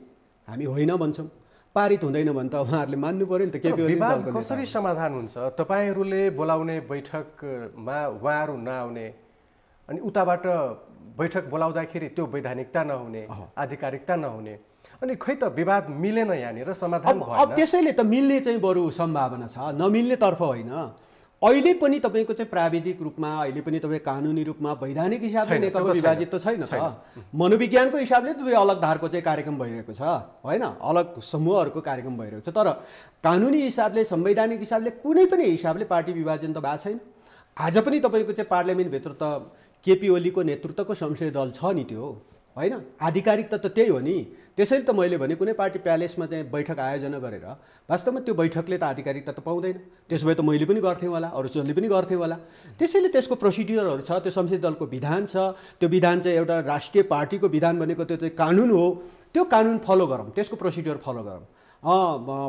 हामी होइन भन्छौँ, पारित हुँदैन भने त उहाँहरूले मान्नु पर्यो नि त। केपी ओली विवाद कसरी समाधान हुन्छ? तपाईँहरूले बोलाउने बैठकमा उहाँहरू नआउने अनि उताबाट बैठक बोलाउँदाखेरि त्यो वैधानिकता नहुने, आधिकारिकता नहुने, अनि खै त विवाद मिलेन यहाँनिर, समाधान भएन। अब त्यसैले त मिल्ने चाहिँ बरु सम्भावना छ, नमिल्नेतर्फ होइन। अहिले पनि तपाईँको चाहिँ प्राविधिक रूपमा, अहिले पनि तपाईँ कानुनी रूपमा वैधानिक हिसाबले नेकपा विभाजित त छैन त। मनोविज्ञानको हिसाबले त दुई अलग धारको चाहिँ कार्यक्रम भइरहेको छ होइन, अलग समूहहरूको कार्यक्रम भइरहेको छ। तर कानुनी हिसाबले, संवैधानिक हिसाबले कुनै पनि हिसाबले पार्टी विभाजन त भएको छैन। आज पनि तपाईँको चाहिँ पार्लियामेन्टभित्र त केपी ओलीको नेतृत्वको संसदीय दल छ नि, त्यो होइन, आधिकारिकता त त्यही हो नि। त्यसैले त मैले भने कुनै पार्टी प्यालेसमा चाहिँ बैठक आयोजना गरेर वास्तवमा त्यो बैठकले त आधिकारिकता त पाउँदैन। त्यसो भए त मैले पनि गर्थेँ होला, अरू जसले पनि गर्थेँ होला। त्यसैले त्यसको प्रोसिड्युरहरू छ, त्यो संसदीय दलको विधान छ। त्यो विधान चाहिँ एउटा राष्ट्रिय पार्टीको विधान भनेको त्यो चाहिँ कानुन हो। त्यो कानुन फलो गरौँ, त्यसको प्रोसिड्युर फलो गरौँ।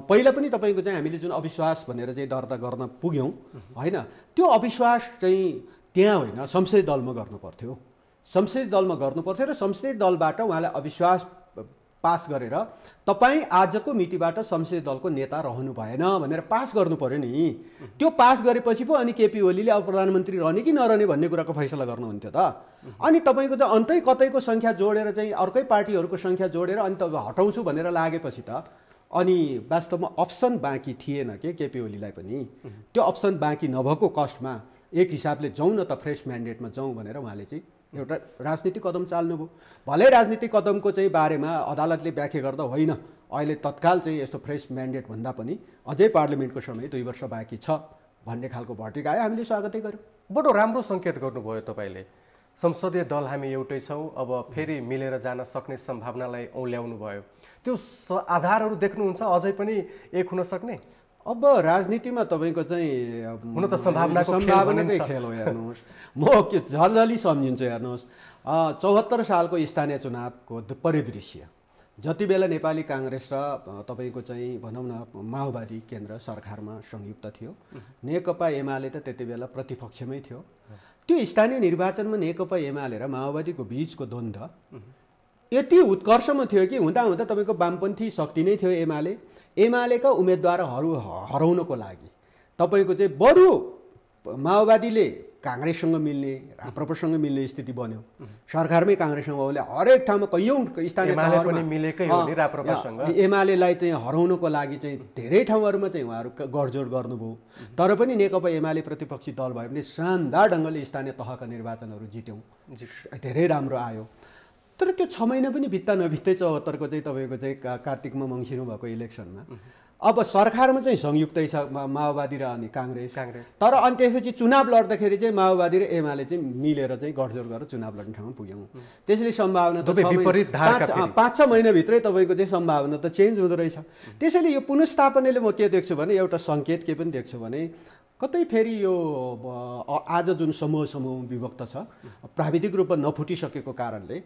पहिला पनि तपाईँको चाहिँ हामीले जुन अविश्वास भनेर चाहिँ दर्ता गर्न पुग्यौँ होइन, त्यो अविश्वास चाहिँ त्यहाँ होइन, संसदीय दलमा गर्नु पर्थ्यो। संसदीय दलमा गर्नु पर्थ्यो र संसदीय दलबाट उहाँलाई अविश्वास पास गरेर तपाईँ आजको मितिबाट संसदीय दलको नेता रहनु भएन भनेर पास गर्नु पर्यो नि। त्यो पास गरेपछि पो अनि केपी ओलीले अब प्रधानमन्त्री रहने कि नरहने भन्ने कुराको फैसला गर्नुहुन्थ्यो त। अनि तपाईँको चाहिँ अन्तै कतैको सङ्ख्या जोडेर चाहिँ अर्कै पार्टीहरूको सङ्ख्या जोडेर अनि त हटाउँछु भनेर लागेपछि त अनि वास्तवमा अप्सन बाँकी थिएन के केपी ओलीलाई पनि। त्यो अप्सन बाँकी नभएको कस्टमा एक हिसाबले जाउँ न त फ्रेस म्यान्डेटमा जाउँ भनेर उहाँले चाहिँ एउटा राजनीतिक कदम चाल्नुभयो। भलै राजनीतिक कदमको चाहिँ बारेमा अदालतले व्याख्या गर्दा होइन, अहिले तत्काल चाहिँ यस्तो फ्रेस म्यान्डेट भन्दा पनि अझै पार्लियामेन्टको समय 2 वर्ष बाँकी छ भन्ने खालको भर्टिक आयो, हामीले स्वागतै गर्यौँ। बडो राम्रो सङ्केत गर्नुभयो तपाईँले। संसदीय दल हामी एउटै छौँ, अब फेरि मिलेर जान सक्ने सम्भावनालाई औल्याउनु भयो। त्यो आधारहरू देख्नुहुन्छ अझै पनि एक हुन सक्ने? अब राजनीतिमा तपाईँको चाहिँ हुन त सम्भावनाकै खेल हो। हेर्नुहोस्, म के झलझली सम्झिन्छु। हेर्नुहोस्, 74 सालको स्थानीय चुनावको परिदृश्य, जति बेला नेपाली काङ्ग्रेस र तपाईँको चाहिँ भनौँ न माओवादी केन्द्र सरकारमा संयुक्त थियो, नेकपा एमाले त त्यति बेला प्रतिपक्षमै थियो। त्यो स्थानीय निर्वाचनमा नेकपा एमाले र माओवादीको बिचको द्वन्द्व यति उत्कर्षमा थियो कि हुँदा हुँदा तपाईँको वामपन्थी शक्ति नै थियो एमालेका उम्मेदवारहरू हराउनको लागि तपाईँको चाहिँ बरु माओवादीले काङ्ग्रेससँग मिल्ने, राप्रपासँग मिल्ने स्थिति बन्यो। सरकारमै काङ्ग्रेससँग भयो, हरेक ठाउँमा कैयौँ स्थानीय एमालेलाई चाहिँ हराउनको लागि चाहिँ धेरै ठाउँहरूमा चाहिँ उहाँहरू गठजोड गर्नुभयो। तर पनि नेकपा एमाले प्रतिपक्षी दल भयो भने शानदार ढङ्गले स्थानीय तहका निर्वाचनहरू जित्यौँ, धेरै राम्रो आयो। तर त्यो 6 महिना पनि बित्दा नबित्दै 74को चाहिँ तपाईँको चाहिँ कार्तिकमा मङ्सिरमा भएको इलेक्सनमा अब सरकारमा चाहिँ संयुक्तै छ माओवादी र अनि काङ्ग्रेस। तर अनि त्यसपछि चुनाव लड्दाखेरि चाहिँ माओवादी र एमाले चाहिँ मिलेर चाहिँ गठजोड गरेर चुनाव लड्ने ठाउँमा पुग्यौँ। त्यसैले सम्भावना त 5-6 महिनाभित्रै तपाईँको चाहिँ सम्भावना त चेन्ज हुँदो रहेछ। त्यसैले यो पुनर्स्थापनाले म के देख्छु भने एउटा सङ्केत के पनि देख्छु भने कतै फेरि यो आज जुन समूह विभक्त छ, प्राविधिक रूपमा नफुटिसकेको कारणले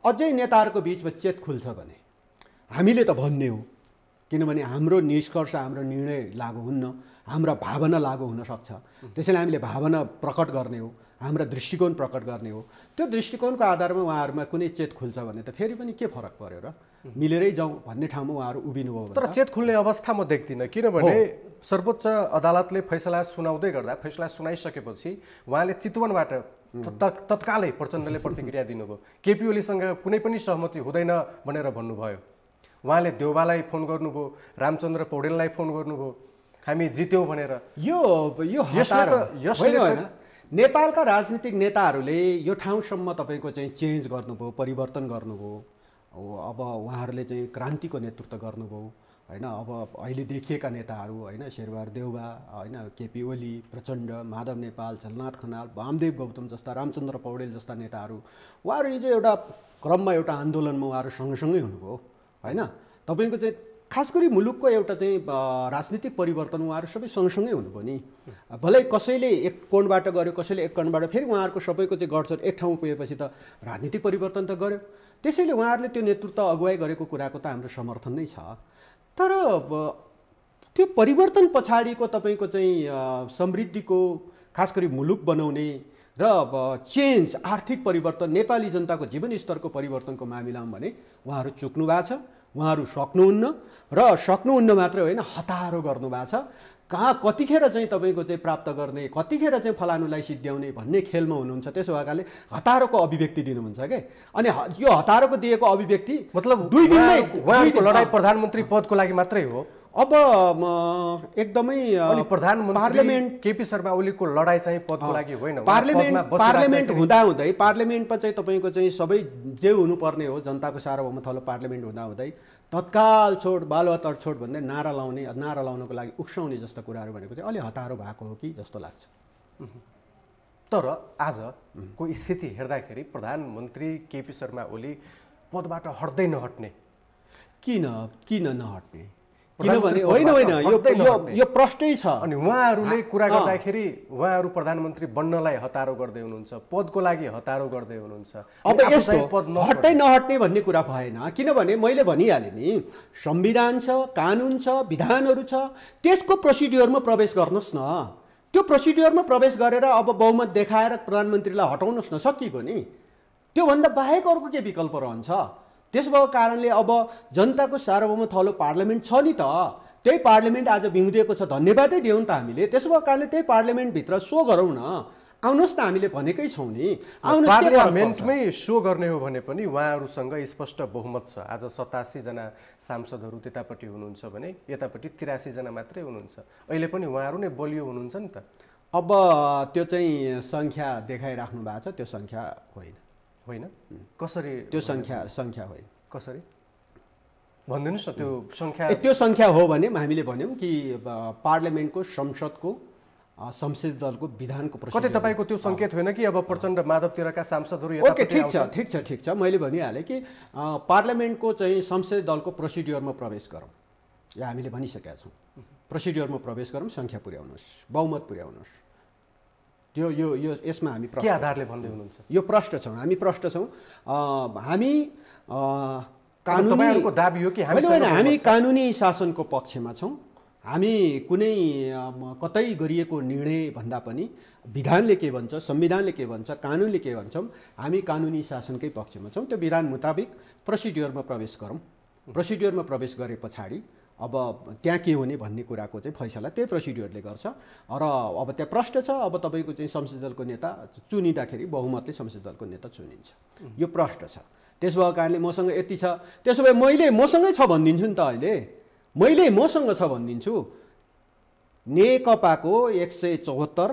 अझै नेताहरूको बिचमा चेत खुल्छ भने हामीले त भन्ने हो, किनभने हाम्रो निष्कर्ष, हाम्रो निर्णय लागू हुन्न, हाम्रा भावना लागू हुन सक्छ। त्यसैले हामीले भावना प्रकट गर्ने हो, हाम्रा दृष्टिकोण प्रकट गर्ने हो। त्यो दृष्टिकोणको आधारमा उहाँहरूमा कुनै चेत खुल्छ भने त फेरि पनि के फरक पर्यो र, मिलेरै जाउँ भन्ने ठाउँमा उहाँहरू उभिनुभयो भने। तर चेत खुल्ने अवस्था म देख्दिनँ, किनभने सर्वोच्च अदालतले फैसला सुनाउँदै गर्दा, फैसला सुनाइसकेपछि उहाँले चितवनबाट तत्कालै प्रचण्डले प्रतिक्रिया दिनुभयो। केपी ओलीसँग कुनै पनि सहमति हुँदैन भनेर भन्नुभयो। उहाँले देउबालाई फोन गर्नुभयो, रामचन्द्र पौडेललाई फोन गर्नुभयो, हामी जित्यौँ भनेर। यो नेपालका राजनीतिक नेताहरूले यो ठाउँसम्म तपाईँको चाहिँ चेन्ज गर्नुभयो, परिवर्तन गर्नुभयो। अब उहाँहरूले चाहिँ क्रान्तिको नेतृत्व गर्नुभयो होइन। अब अहिले देखिएका नेताहरू होइन, शेरबहादुर देउबा होइन, केपी ओली, प्रचण्ड, माधव नेपाल, झलनाथ खनाल, वामदेव गौतम जस्ता, रामचन्द्र पौडेल जस्ता नेताहरू, उहाँहरू हिजो एउटा क्रममा एउटा आन्दोलनमा उहाँहरू सँगसँगै हुनुभयो होइन। तपाईँको चाहिँ खास गरी मुलुकको एउटा चाहिँ राजनीतिक परिवर्तन उहाँहरू सबै सँगसँगै हुनुभयो नि। भलै कसैले एक कोणबाट गर्यो, कसैले एक कोणबाट, फेरि उहाँहरूको सबैको चाहिँ गठजोड एक ठाउँमा पुगेपछि त राजनीतिक परिवर्तन त गर्यो। त्यसैले उहाँहरूले त्यो नेतृत्व अगुवाई गरेको कुराको त हाम्रो समर्थन नै छ। तर त्यो परिवर्तन पछाडिको तपाईँको चाहिँ समृद्धिको खास गरी मुलुक बनाउने र चेन्ज आर्थिक परिवर्तन नेपाली जनताको जीवन स्तरको परिवर्तनको मामिलामा भने उहाँहरू चुक्नु भएको छ, उहाँहरू सक्नुहुन्न र सक्नुहुन्न मात्रै होइन हतारो गर्नुभएको छ। कहाँ कतिखेर चाहिँ तपाईँको चाहिँ प्राप्त गर्ने, कतिखेर चाहिँ फलानुलाई सिद्ध्याउने भन्ने खेलमा हुनुहुन्छ। त्यसो भएकाले हतारोको अभिव्यक्ति दिनुहुन्छ के। अनि यो हतारोको दिएको अभिव्यक्ति मतलब 2 दिनमै उहाँको लडाई प्रधानमन्त्री पदको लागि मात्रै हो। अब एकदमै प्रधानमन्त्री पार्लियामेन्ट केपी शर्मा ओलीको लडाई चाहिँ पदको लागि होइन। पार्लियामेन्ट हुँदाहुँदै पार्लियामेन्टमा चाहिँ तपाईँको चाहिँ सबै जे हुनुपर्ने हो जनताको सार्वभौम थलो पार्लियामेन्ट हुँदाहुँदै तत्काल छोड बालुवा छोड भन्दै नारा लाउनको लागि उक्साउने जस्ता कुराहरू भनेको चाहिँ अलि हतारो भएको हो कि जस्तो लाग्छ। तर आजको स्थिति हेर्दाखेरि प्रधानमन्त्री केपी शर्मा ओली पदबाट हट्दै नहट्ने किन नहट्ने? किनभने होइन यो प्रश्नै छ। अनि उहाँहरूले कुरा गर्दाखेरि उहाँहरू प्रधानमन्त्री बन्नलाई हतारो गर्दै हुनुहुन्छ, पदको लागि हतारो गर्दै हुनुहुन्छ। अब यस्तो हट्दै नहट्ने भन्ने कुरा भएन, किनभने मैले भनिहालेँ नि संविधान छ, कानुन छ, विधानहरू छ, त्यसको प्रोसिड्युरमा प्रवेश गर्नुहोस् न। त्यो प्रोसिड्युरमा प्रवेश गरेर अब बहुमत देखाएर प्रधानमन्त्रीलाई हटाउनुहोस् न, सकिएको नि। त्योभन्दा बाहेक अर्को के विकल्प रहन्छ? त्यस भएको कारणले अब जनताको सार्वभौम थलो पार्लियामेन्ट छ नि त, त्यही पार्लियामेन्ट आज बिउदिएको छ, धन्यवादै दिउँ त हामीले। त्यसो भएको कारणले त्यही पार्लियामेन्टभित्र सो गरौँ न, आउनुहोस् न, हामीले भनेकै छौँ नि। पार्लियामेन्टमै सो गर्ने हो भने पनि उहाँहरूसँग स्पष्ट बहुमत छ। आज 87 जना सांसदहरू त्यतापट्टि हुनुहुन्छ भने यतापट्टि 83 जना मात्रै हुनुहुन्छ। अहिले पनि उहाँहरू नै बलियो हुनुहुन्छ नि त। अब त्यो चाहिँ सङ्ख्या देखाइराख्नु भएको छ, त्यो सङ्ख्या होइन। कसरी त्यो सङ्ख्या होइन, कसरी भनिदिनुहोस् न त्यो सङ्ख्या? त्यो सङ्ख्या हो भने हामीले भन्यौँ कि पार्लियामेन्टको संसदको संसदीय दलको विधानको कतै तपाईँको त्यो सङ्केत होइन कि अब प्रचण्ड माधवतिरका सांसदहरू? ओके, ठिक छ, मैले भनिहालेँ कि पार्लियामेन्टको चाहिँ संसदीय दलको प्रोसिड्युरमा प्रवेश गरौँ, या हामीले भनिसकेका छौँ। प्रोसिड्युरमा प्रवेश गरौँ, सङ्ख्या पुर्याउनुहोस्, बहुमत पुर्याउनुहोस्। यो यो यो यसमा हामी के आधारले भन्दै हुनुहुन्छ? यो प्रश्न छौँ, हामी प्रश्न छौँ। हामी कानुनीको दाबी हो कि हामी कानुनी शासनको पक्षमा छौँ। हामी कुनै कतै गरिएको निर्णय भन्दा पनि विधानले के भन्छ, संविधानले के भन्छ, कानुनले के भन्छौँ, हामी कानुनी शासनकै पक्षमा छौँ। त्यो विधान मुताबिक प्रोसिड्युरमा प्रवेश गरौँ। प्रोसिड्युरमा प्रवेश गरे पछाडि अब त्यहाँ के हुने भन्ने कुराको चाहिँ फैसला त्यही प्रोसिड्युरले गर्छ। र अब त्यहाँ प्रश्न छ, अब तपाईँको चाहिँ संसदीय दलको नेता चुनिँदाखेरि बहुमतले संसदीय दलको नेता चुनिन्छ, यो प्रश्न छ। त्यस भएको कारणले मसँग यति छ। त्यसो भए मैले मसँगै छ भनिदिन्छु नि त। अहिले मैले मसँग छ भनिदिन्छु। नेकपाको 174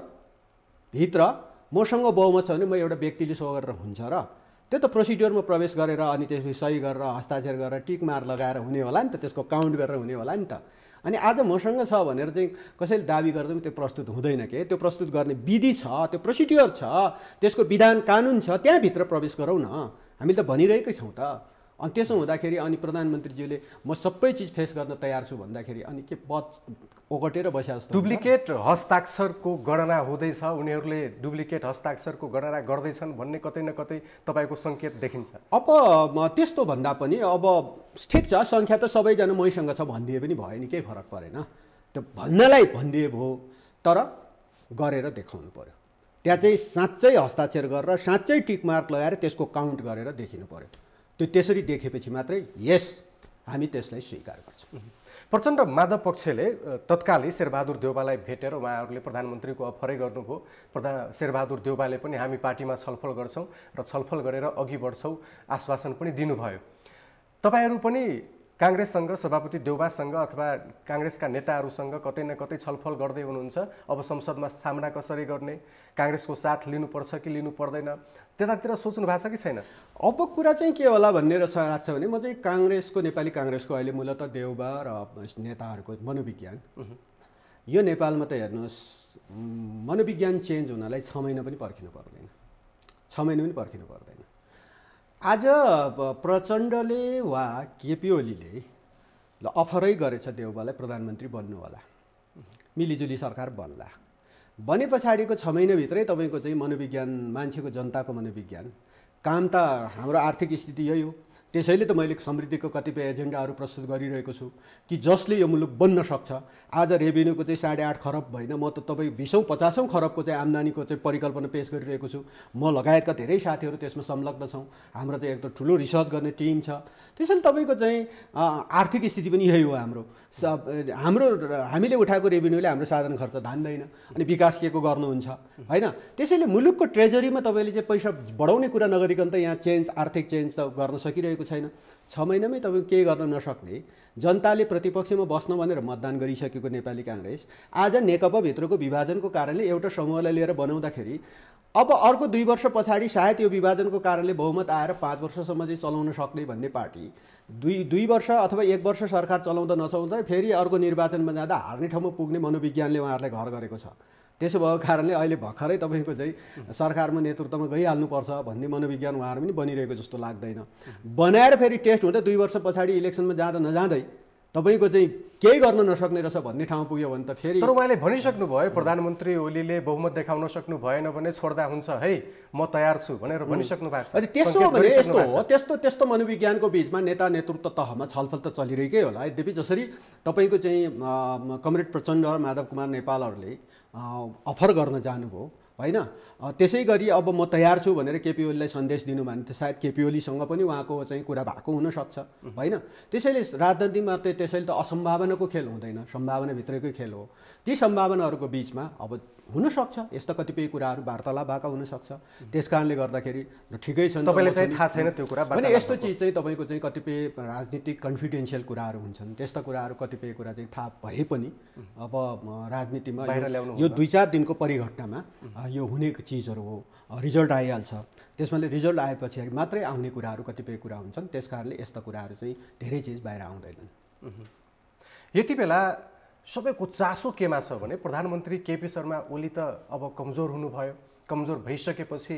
भित्र मसँग बहुमत छ भने म एउटा व्यक्तिले सो गरेर हुन्छ र? त्यो त प्रोसिड्युरमा प्रवेश गरेर अनि त्यसपछि सही गरेर हस्ताक्षर गरेर टिक मार लगाएर हुने होला नि त, त्यसको काउन्ट गरेर हुने होला नि त। अनि आज मसँग छ भनेर चाहिँ कसैले दाबी गर्दा पनि त्यो प्रस्तुत हुँदैन के। त्यो प्रस्तुत गर्ने विधि छ, त्यो प्रोसिड्युर छ, त्यसको विधान कानुन छ, त्यहाँभित्र प्रवेश गरौँ न। हामीले त भनिरहेकै छौँ त। अनि त्यसो हुँदाखेरि अनि प्रधानमन्त्रीज्यूले म सबै चिज फेस गर्न तयार छु भन्दाखेरि अनि के पद ओगटेर बस्या जस्तो? डुप्लिकेट हस्ताक्षरको गणना हुँदैछ, उनीहरूले डुप्लिकेट हस्ताक्षरको गणना गर्दैछन् भन्ने कतै न कतै तपाईँको सङ्केत देखिन्छ। अब त्यस्तो भन्दा पनि अब ठिक छ, सङ्ख्या त सबैजना मैसँग छ भनिदिए पनि भयो नि, केही फरक परेन। त्यो भन्नलाई भनिदिए भयो, तर गरेर देखाउनु पर्यो। त्यहाँ चाहिँ साँच्चै हस्ताक्षर गरेर साँच्चै टिक मार्क लगाएर त्यसको काउन्ट गरेर देखिनु पर्यो। त्यो त्यसरी देखेपछि मात्रै यस हामी त्यसलाई स्वीकार गर्छौँ। प्रचण्ड माधव पक्षले तत्कालै शेरबहादुर देउवालाई भेटेर उहाँहरूले प्रधानमन्त्रीको अफरै गर्नुभयो। शेरबहादुर देउवाले पनि हामी पार्टीमा छलफल गर्छौँ र छलफल गरेर अघि बढ्छौँ आश्वासन पनि दिनुभयो। तपाईँहरू पनि काङ्ग्रेससँग, सभापति देउवासँग अथवा काङ्ग्रेसका नेताहरूसँग कतै न कतै छलफल गर्दै हुनुहुन्छ। अब संसदमा सामना कसरी गर्ने, काङ्ग्रेसको साथ लिनुपर्छ कि लिनु पर्दैन, त्यतातिर सोच्नु भएको छ कि छैन? अब कुरा चाहिँ के होला भन्ने लाग्छ भने म चाहिँ काङ्ग्रेसको, नेपाली काङ्ग्रेसको अहिले मूलतः देउवा र नेताहरूको मनोविज्ञान, यो नेपालमा त हेर्नुहोस् मनोविज्ञान चेन्ज हुनलाई 6 महिना पनि पर्खिनु पर्दैन, 6 महिना पनि पर्खिनु पर्दैन। आज प्रचण्डले वा केपी ओलीले अफरै गरेछ देउवालाई प्रधानमन्त्री बन्नु होला, मिलिजुली सरकार बन्ला भने पछाडिको 6 महिनाभित्रै तपाईँको चाहिँ मनोविज्ञान, मान्छेको जनताको मनोविज्ञान, काम त हाम्रो आर्थिक स्थिति यही हो, त्यसैले त मैले समृद्धिको कतिपय एजेन्डाहरू प्रस्तुत गरिरहेको छु कि जसले यो मुलुक बन्न सक्छ। आज रेभिन्यूको चाहिँ 8.5 खरब होइन, म त तपाईँ 20-50 खरबको चाहिँ आम्दानीको चाहिँ परिकल्पना पेश गरिरहेको छु। म लगायतका धेरै साथीहरू त्यसमा संलग्न छौँ। हाम्रो चाहिँ एकदम ठुलो रिसर्च गर्ने टिम छ। त्यसैले तपाईँको चाहिँ आर्थिक स्थिति पनि यही हो हाम्रो। हामीले उठाएको रेभिन्यूले हाम्रो साधारण खर्च धान्दैन अनि विकास के को गर्नुहुन्छ होइन। त्यसैले मुलुकको ट्रेजरीमा तपाईँले चाहिँ पैसा बढाउने कुरा नगरिकन त यहाँ आर्थिक चेन्ज त गर्न सकिरहेको छैन। 6 महिनामै तपाईँ केही गर्न नसक्ने जनताले प्रतिपक्षमा बस्न भनेर मतदान गरिसकेको नेपाली काङ्ग्रेस आज नेकपाभित्रको विभाजनको कारणले एउटा समूहलाई लिएर बनाउँदाखेरि अब अर्को 2 वर्ष पछाडि सायद यो विभाजनको कारणले बहुमत आएर 5 वर्षसम्म चाहिँ चलाउन सक्ने भन्ने पार्टी 2 वर्ष अथवा 1 वर्ष सरकार चलाउँदा नचलाउँदा फेरि अर्को निर्वाचनमा जाँदा हार्ने ठाउँमा पुग्ने मनोविज्ञानले उहाँहरूलाई घर गरेको छ। त्यसो भएको कारणले अहिले भर्खरै तपाईँको चाहिँ सरकारमा नेतृत्वमा गइहाल्नुपर्छ भन्ने मनोविज्ञान उहाँहरू पनि बनिरहेको जस्तो लाग्दैन। बनाएर फेरि टेस्ट हुँदा 2 वर्ष पछाडि इलेक्सनमा जाँदा नजाँदै तपाईँको चाहिँ केही गर्न नसक्ने रहेछ भन्ने ठाउँ पुग्यो भने त फेरि। तर उहाँले भनिसक्नु भयो प्रधानमन्त्री ओलीले बहुमत देखाउन सक्नु भएन भने छोड्दा हुन्छ है, म तयार छु भनेर भनिसक्नु भएको छ। अनि त्यसो हो भने यस्तो हो, त्यस्तो मनोविज्ञानको बिचमा नेता नेतृत्व तहमा छलफल त चलिरहेकै होला। यद्यपि जसरी तपाईँको चाहिँ कमरेड प्रचण्ड र माधव कुमार नेपालहरूले अफर गर्न जानुभयो होइन, त्यसै गरी अब म तयार छु भनेर केपी ओलीलाई सन्देश दिनु भने त सायद केपी ओलीसँग पनि उहाँको चाहिँ कुरा भएको हुनसक्छ होइन। त्यसैले राजनीतिमा त्यसैले त असम्भावनाको खेल हुँदैन, सम्भावनाभित्रकै खेल हो। ती सम्भावनाहरूको बिचमा अब हुनसक्छ यस्ता कतिपय कुराहरू वार्तालाप भएका हुनसक्छ। त्यस कारणले गर्दाखेरि ठिकै छ। तपाईँले चाहिँ थाहा छैन त्यो कुरा भने यस्तो चिज चाहिँ तपाईँको चाहिँ कतिपय राजनीतिक कन्फिडेन्सियल कुराहरू हुन्छन्, त्यस्ता कुराहरू कतिपय कुरा चाहिँ थाहा भए पनि अब राजनीतिमा यो 2-4 दिनको परिघटनामा यो हुने चिजहरू हो। रिजल्ट आइहाल्छ, त्यसमाले रिजल्ट आएपछि मात्रै आउने कुराहरू कतिपय कुरा हुन्छन्। त्यस कारणले यस्ता कुराहरू चाहिँ धेरै चिज बाहिर आउँदैनन्। यति बेला सबैको चासो केमा छ भने प्रधानमन्त्री केपी शर्मा ओली त अब कमजोर हुनुभयो, कमजोर भइसकेपछि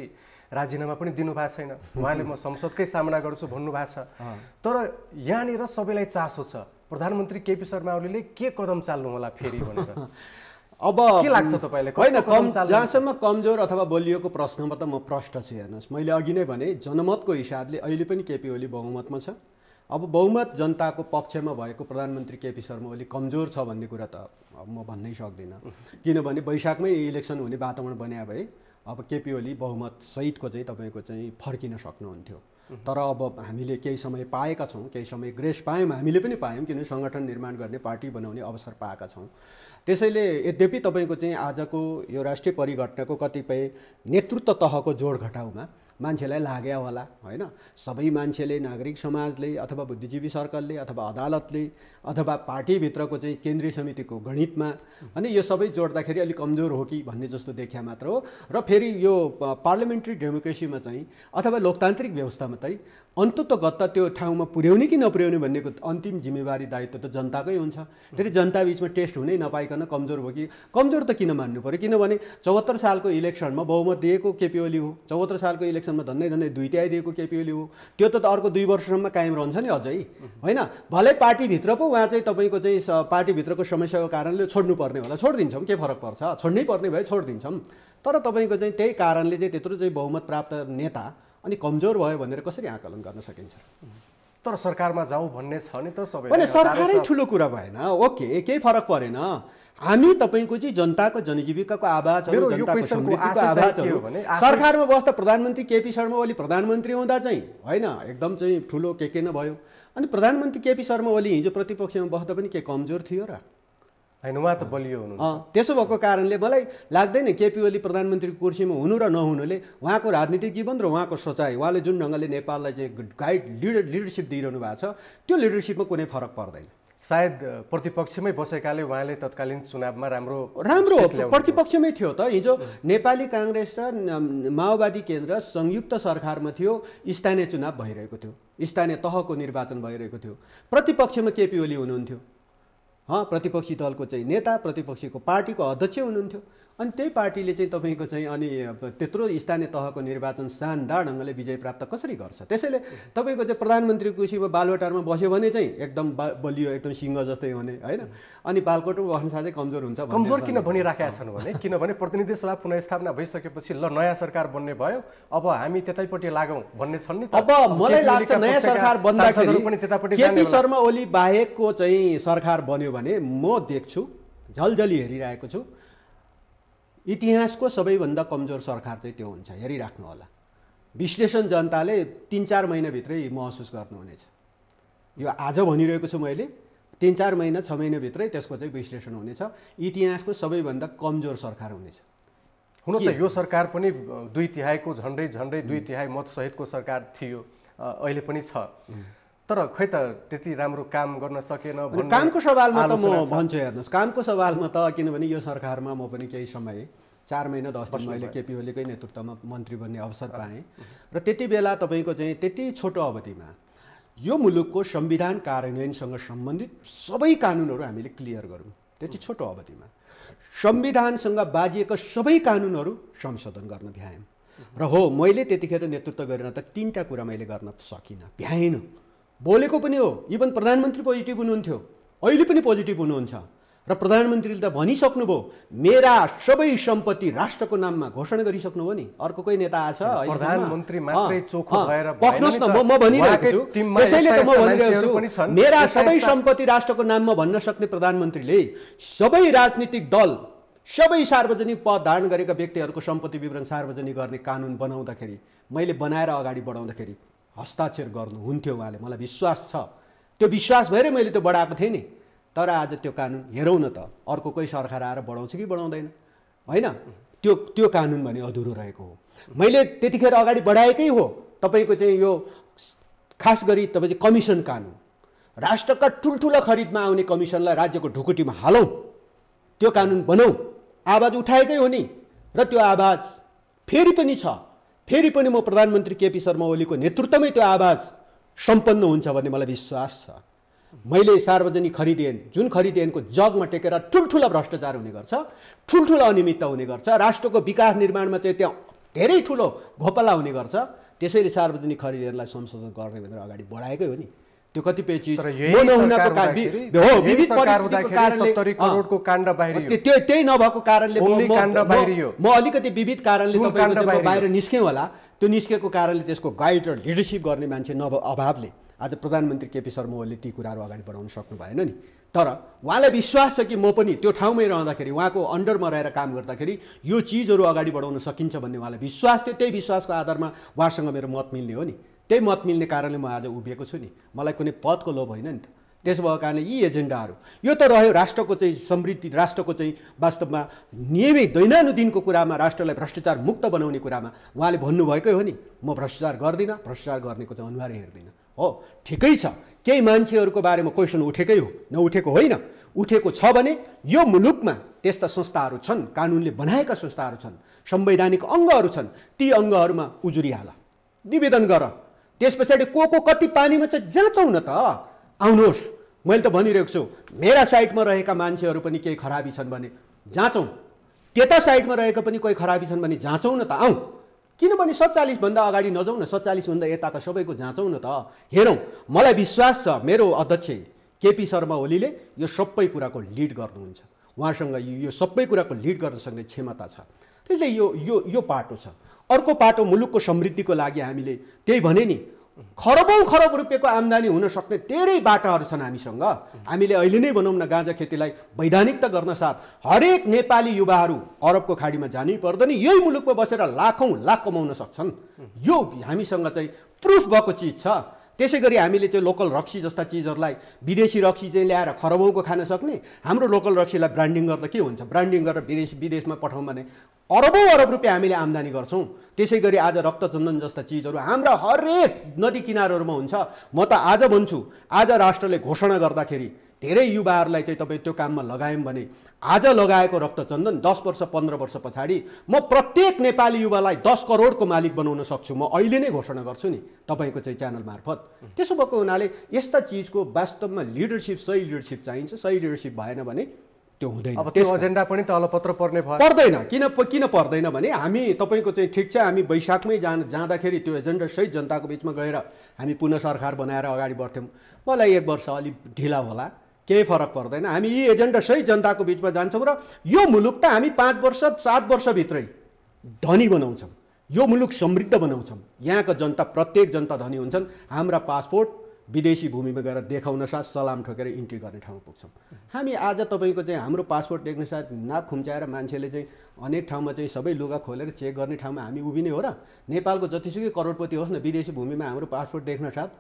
राजीनामा पनि दिनुभएको छैन। उहाँले म संसदकै सामना गर्छु भन्नुभएको छ। तर यहाँनिर सबैलाई चासो छ प्रधानमन्त्री केपी शर्मा ओलीले के कदम चाल्नु होला फेरि भनेर। अब के लाग्छ तपाईँलाई? होइन, जहाँसम्म कमजोर अथवा बलियोको प्रश्नमा त म प्रष्ट छु। हेर्नुहोस्, मैले अघि नै भने जनमतको हिसाबले अहिले पनि केपी ओली बहुमतमा छ। अब बहुमत जनताको पक्षमा भएको प्रधानमन्त्री केपी शर्मा ओली कमजोर छ भन्ने कुरा त म भन्नै सक्दिनँ, किनभने वैशाखमै इलेक्सन हुने वातावरण बन्या भए अब केपी ओली बहुमत सहितको चाहिँ तपाईँको चाहिँ फर्किन सक्नुहुन्थ्यो। तर अब हामीले केही समय पाएका छौँ, केही समय ग्रेस पायौँ, हामीले पनि पायौँ, किनभने सङ्गठन निर्माण गर्ने पार्टी बनाउने अवसर पाएका छौँ। त्यसैले यद्यपि तपाईँको चाहिँ आजको यो राष्ट्रिय परिघटनाको कतिपय नेतृत्व तहको जोड घटाउमा मान्छेलाई लाग्यो होला होइन। सबै मान्छेले, नागरिक समाजले अथवा बुद्धिजीवी सर्कलले अथवा अदालतले अथवा पार्टीभित्रको चाहिँ केन्द्रीय समितिको गणितमा अनि यो सबै जोड्दाखेरि अलिक कमजोर हो कि भन्ने जस्तो देखिया मात्र हो। र फेरि यो पार्लियामेन्ट्री डेमोक्रेसीमा चाहिँ अथवा लोकतान्त्रिक व्यवस्थामा चाहिँ अन्ततोगत त्यो ठाउँमा पुर्याउने कि नपुर्याउने भन्नेको अन्तिम जिम्मेवारी दायित्व त जनताकै हुन्छ। फेरि जनता बिचमा टेस्ट हुनै नपाइकन कमजोर हो कि कमजोर त किन मान्नु पऱ्यो? किनभने 74 सालको इलेक्सनमा बहुमत दिएको केपी ओली हो, 74 सालको इलेक्सनमा धन्नै 2 दिएको केपी ओली हो। त्यो त अर्को 2 वर्षसम्म कायम रहन्छ नि अझै होइन। भलै पार्टीभित्र पो उहाँ चाहिँ तपाईँको चाहिँ पार्टीभित्रको समस्याको कारणले छोड्नुपर्ने होला, छोडिदिन्छौँ, के फरक पर्छ? छोड्नै पर्ने भए छोडिदिन्छौँ। तर तपाईँको चाहिँ त्यही कारणले चाहिँ त्यत्रो चाहिँ बहुमत प्राप्त नेता अनि कमजोर भयो भनेर कसरी आकलन गर्न सकिन्छ? तर सरकारमा जाउँ भन्ने छ नि त सबै। होइन, सरकारै ठुलो कुरा भएन, ओके, केही फरक परेन। हामी तपाईँको चाहिँ जनताको जनजीविकाको आवाजहरू, जनताको समृद्धिको आवाजहरू सरकारमा बस्दा प्रधानमन्त्री केपी शर्मा ओली प्रधानमन्त्री हुँदा चाहिँ होइन एकदम चाहिँ ठुलो के नभयो। अनि प्रधानमन्त्री केपी शर्मा ओली हिजो प्रतिपक्षमा बस्दा पनि के कमजोर थियो र? हैन, उहाँ त बलियो हुनुहुन्छ। त्यसो भएको कारणले मलाई लाग्दैन केपी ओली प्रधानमन्त्रीको कुर्सीमा हुनु र नहुनुले उहाँको राजनीतिक जीवन र उहाँको सोचाइ, उहाँले जुन ढङ्गले नेपाललाई चाहिँ गाइड लिडरसिप दिइरहनु भएको छ त्यो लिडरसिपमा कुनै फरक पर्दैन। सायद प्रतिपक्षमै बसेकाले उहाँले तत्कालीन चुनावमा राम्रो प्रतिपक्षमै थियो त। हिजो नेपाली काङ्ग्रेस र माओवादी केन्द्र संयुक्त सरकारमा थियो, स्थानीय चुनाव भइरहेको थियो, स्थानीय तहको निर्वाचन भइरहेको थियो। प्रतिपक्षमा केपी ओली हुनुहुन्थ्यो, प्रतिपक्षी दलको चाहिँ नेता, प्रतिपक्षीको पार्टीको अध्यक्ष हुनुहुन्थ्यो। अनि त्यही पार्टीले चाहिँ तपाईँको चाहिँ अनि त्यत्रो स्थानीय तहको निर्वाचन शानदार ढङ्गले विजय प्राप्त कसरी गर्छ? त्यसैले तपाईँको चाहिँ प्रधानमन्त्री कुर्सीमा बालुवाटारमा बस्यो भने चाहिँ एकदम बलियो, एकदम सिंह जस्तै हुने होइन, अनि बालकोटमा बस्नु साथै कमजोर हुन्छ। कमजोर किन भनिराखेका छन् भने किनभने प्रतिनिधि सभा पुनर्स्थापना भइसकेपछि ल नयाँ सरकार बन्ने भयो, अब हामी त्यतैपट्टि लागौँ भन्ने छन् नि। अब मलाई लाग्छ नयाँ सरकार बन्दाखेरि केपी शर्मा ओली बाहेकको चाहिँ सरकार बन्यो भने म देख्छु, झलझली हेरिरहेको छु, इतिहासको सबैभन्दा कमजोर सरकार चाहिँ त्यो हुन्छ। हेरिराख्नु होला, विश्लेषण जनताले 3-4 महिनाभित्रै महसुस गर्नुहुनेछ। यो आज भनिरहेको छु मैले, 3-4 महिना 6 महिनाभित्रै त्यसको चाहिँ विश्लेषण हुनेछ। इतिहासको सबैभन्दा कमजोर सरकार हुनेछ। हुन त यो सरकार पनि 2/3 झन्डै 2/3 मतसहितको सरकार थियो, अहिले पनि छ, तर खै त त्यति राम्रो काम गर्न सकेन। कामको सवालमा त म भन्छु, हेर्नुहोस्, कामको सवालमा त किनभने यो सरकारमा म पनि केही समय 4 महिना 10 दिन मैले केपी ओलीकै नेतृत्वमा मन्त्री बन्ने अवसर पाएँ र त्यति बेला तपाईँको चाहिँ त्यति छोटो अवधिमा यो मुलुकको संविधान कार्यान्वयनसँग सम्बन्धित सबै कानुनहरू हामीले क्लियर गऱ्यौँ। त्यति छोटो अवधिमा संविधानसँग बाजिएका सबै कानुनहरू संशोधन गर्न भ्यायौँ। र हो, मैले त्यतिखेर नेतृत्व गरेर त 3टा कुरा मैले गर्न सकिनँ, भ्याइनँ। बोलेको पनि हो, इभन प्रधानमन्त्री पोजिटिभ हुनुहुन्थ्यो, अहिले पनि पोजिटिभ हुनुहुन्छ र प्रधानमन्त्रीले त भनिसक्नुभयो मेरा सबै सम्पत्ति राष्ट्रको नाममा घोषणा गरिसक्नुभयो नि। अर्को कोही नेता आछ प्रधानमन्त्री मात्रै चोखो भएर बस्नुहोस् न, म भनिरहेको छु, त्यसैले त म भनिरहेको छु मेरा सबै सम्पत्ति राष्ट्रको नाममा भन्न सक्ने प्रधानमन्त्रीले सबै राजनीतिक दल, सबै सार्वजनिक पद धारण गरेका व्यक्तिहरूको सम्पत्ति विवरण सार्वजनिक गर्ने कानुन बनाउँदाखेरि, मैले बनाएर अगाडि बढाउँदाखेरि हस्ताक्षर गर्नुहुन्थ्यो उहाँले, मलाई विश्वास छ। त्यो विश्वास भएरै मैले त्यो बढाएको थिएँ नि। तर आज त्यो कानुन हेरौँ न त, अर्को कोही सरकार आएर बढाउँछ कि बढाउँदैन, होइन? त्यो कानुन भने अधुरो रहेको हो। मैले त्यतिखेर अगाडि बढाएकै हो। तपाईँको चाहिँ यो खास गरी तपाईँको कमिसन कानुन, राष्ट्रका ठुल्ठुला खरिदमा आउने कमिसनलाई राज्यको ढुकुटीमा हालौँ, त्यो कानुन बनाऊ, आवाज उठाएकै हो नि। र त्यो आवाज फेरि पनि छ, फेरि पनि म प्रधानमन्त्री केपी शर्मा ओलीको नेतृत्वमै त्यो आवाज सम्पन्न हुन्छ भन्ने मलाई विश्वास छ। मैले सार्वजनिक खरिद ऐन, जुन खरिद ऐनको जगमा टेकेर ठुल्ठुला भ्रष्टाचार हुने गर्छ, ठुल्ठुला अनियमितता हुने गर्छ, राष्ट्रको विकास निर्माणमा चाहिँ त्यहाँ धेरै ठुलो घोपला हुने गर्छ, त्यसैले सार्वजनिक खरिद ऐनलाई संशोधन गर्ने भनेर अगाडि बढाएकै हो नि। त्यो कतिपय चिज विविध परिस्थितिको कारणले, 70 करोडको काण्ड बाहिरियो, त्यही नभएको कारणले म अलिकति विविध कारणले तपाईँको बाहिर निस्केँ होला। त्यो निस्केको कारणले त्यसको गाइड र लिडरसिप गर्ने मान्छे अभावले आज प्रधानमन्त्री केपी शर्मा ओलीले ती कुराहरू अगाडि बढाउन सक्नु भएन नि। तर उहाँलाई विश्वास छ कि म पनि त्यो ठाउँमै रहँदाखेरि, उहाँको अन्डरमा रहेर काम गर्दाखेरि यो चिजहरू अगाडि बढाउन सकिन्छ भन्ने उहाँलाई विश्वास थियो। त्यही विश्वासको आधारमा उहाँसँग मेरो मत मिल्ने हो नि। त्यही मत मिल्ने कारणले म आज उभिएको छु नि। मलाई कुनै पदको लोभ होइन नि त। त्यसो भएको कारणले यी एजेन्डाहरू, यो त रह्यो राष्ट्रको चाहिँ समृद्धि, राष्ट्रको चाहिँ वास्तवमा नियमित दैनानुदिनको कुरामा राष्ट्रलाई भ्रष्टाचार मुक्त बनाउने कुरामा उहाँले भन्नुभएकै हो नि। म भ्रष्टाचार गर्दिनँ, भ्रष्टाचार गर्नेको चाहिँ अनुहारै हेर्दिनँ। हो, ठिकै छ, केही मान्छेहरूको बारेमा क्वेसन उठेकै हो, नउठेको होइन। उठेको छ भने यो मुलुकमा त्यस्ता संस्थाहरू छन्, कानुनले बनाएका संस्थाहरू छन्, संवैधानिक अङ्गहरू छन्, ती अङ्गहरूमा उजुरी हाल, निवेदन गर। त्यस पछाडि को कति पानीमा चाहिँ जाँचौँ न त। आउनुहोस्, मैले त भनिरहेको छु, मेरा साइडमा रहेका मान्छेहरू पनि केही खराबी छन् भने जाँचौँ, त्यता साइडमा रहेका पनि कोही खराबी छन् भने जाँचौँ न त। आउँ, किनभने 47 भन्दा अगाडि नजाउँ न, 47 भन्दा यताका सबैको जाँचौँ न त, हेरौँ। मलाई विश्वास छ मेरो अध्यक्ष केपी शर्मा ओलीले यो सबै कुराको लिड गर्नुहुन्छ, उहाँसँग यो सबै कुराको लिड गर्न सक्ने क्षमता छ। त्यसले यो पाटो छ। अर्को पाटो मुलुकको समृद्धिको लागि हामीले त्यही भने नि, खरब रुपियाँको आम्दानी हुन सक्ने धेरै बाटाहरू छन् हामीसँग। हामीले अहिले नै भनौँ न, गाँजा खेतीलाई वैधानिकता गर्न साथ हरेक नेपाली युवाहरू अरबको खाडीमा जानै पर्दैन, यही मुलुकमा बसेर लाखौँ लाख कमाउन सक्छन्। यो हामीसँग चाहिँ प्रुफ भएको चिज छ। त्यसै गरी हामीले चाहिँ लोकल रक्सी जस्ता चिजहरूलाई विदेशी रक्सी चाहिँ ल्याएर खरबौँको खान सक्ने, हाम्रो लोकल रक्सीलाई ब्रान्डिङ गर्दा के हुन्छ, ब्रान्डिङ गरेर विदेशमा पठाउँ भने अरब रुपियाँ हामीले आम्दानी गर्छौँ। त्यसै गरी आज रक्तचन्दन जस्ता चिजहरू हाम्रा हरेक नदी किनारहरूमा हुन्छ। म त आज भन्छु, आज राष्ट्रले घोषणा गर्दाखेरि धेरै युवाहरूलाई चाहिँ तपाईँ त्यो काममा लगायौँ भने आज लगाएको रक्तचन्दन 10 वर्ष 15 वर्ष पछाडि म प्रत्येक नेपाली युवालाई 10 करोडको मालिक बनाउन सक्छु। म अहिले नै घोषणा गर्छु नि तपाईँको चाहिँ च्यानल मार्फत। त्यसो भएको हुनाले यस्ता चिजको वास्तवमा लिडरसिप, सही लिडरसिप चाहिन्छ। सही लिडरसिप भएन भने त्यो हुँदैन। अब त्यो एजेन्डा पनि तलपत्र पर्ने भयो? पर्दैन। किन पर्दैन भने हामी तपाईँको चाहिँ ठिक छ, हामी वैशाखमै जाँदाखेरि त्यो एजेन्डा सहित जनताको बिचमा गएर हामी पुनः सरकार बनाएर अगाडि बढ्थ्यौँ। मलाई 1 वर्ष अलिक ढिला होला, केही फरक पर्दैन। हामी यी एजेन्डा सहित जनताको बिचमा जान्छौँ र यो मुलुक त हामी 5 वर्ष 7 वर्षभित्रै धनी बनाउँछौँ, यो मुलुक समृद्ध बनाउँछौँ। यहाँको जनता, प्रत्येक जनता धनी हुन्छन्। हाम्रा पासपोर्ट विदेशी भूमिमा गएर देखाउन साथ सलाम ठोकेर इन्ट्री गर्ने ठाउँमा पुग्छौँ। हामी आज तपाईँको चाहिँ हाम्रो पासपोर्ट देख्न साथ नाक खुम्च्याएर मान्छेले चाहिँ अनेक ठाउँमा चाहिँ सबै लुगा खोलेर चेक गर्ने ठाउँमा हामी उभिने हो र? नेपालको जतिसुकै करोडपति होस् न, विदेशी भूमिमा हाम्रो पासपोर्ट देख्न साथ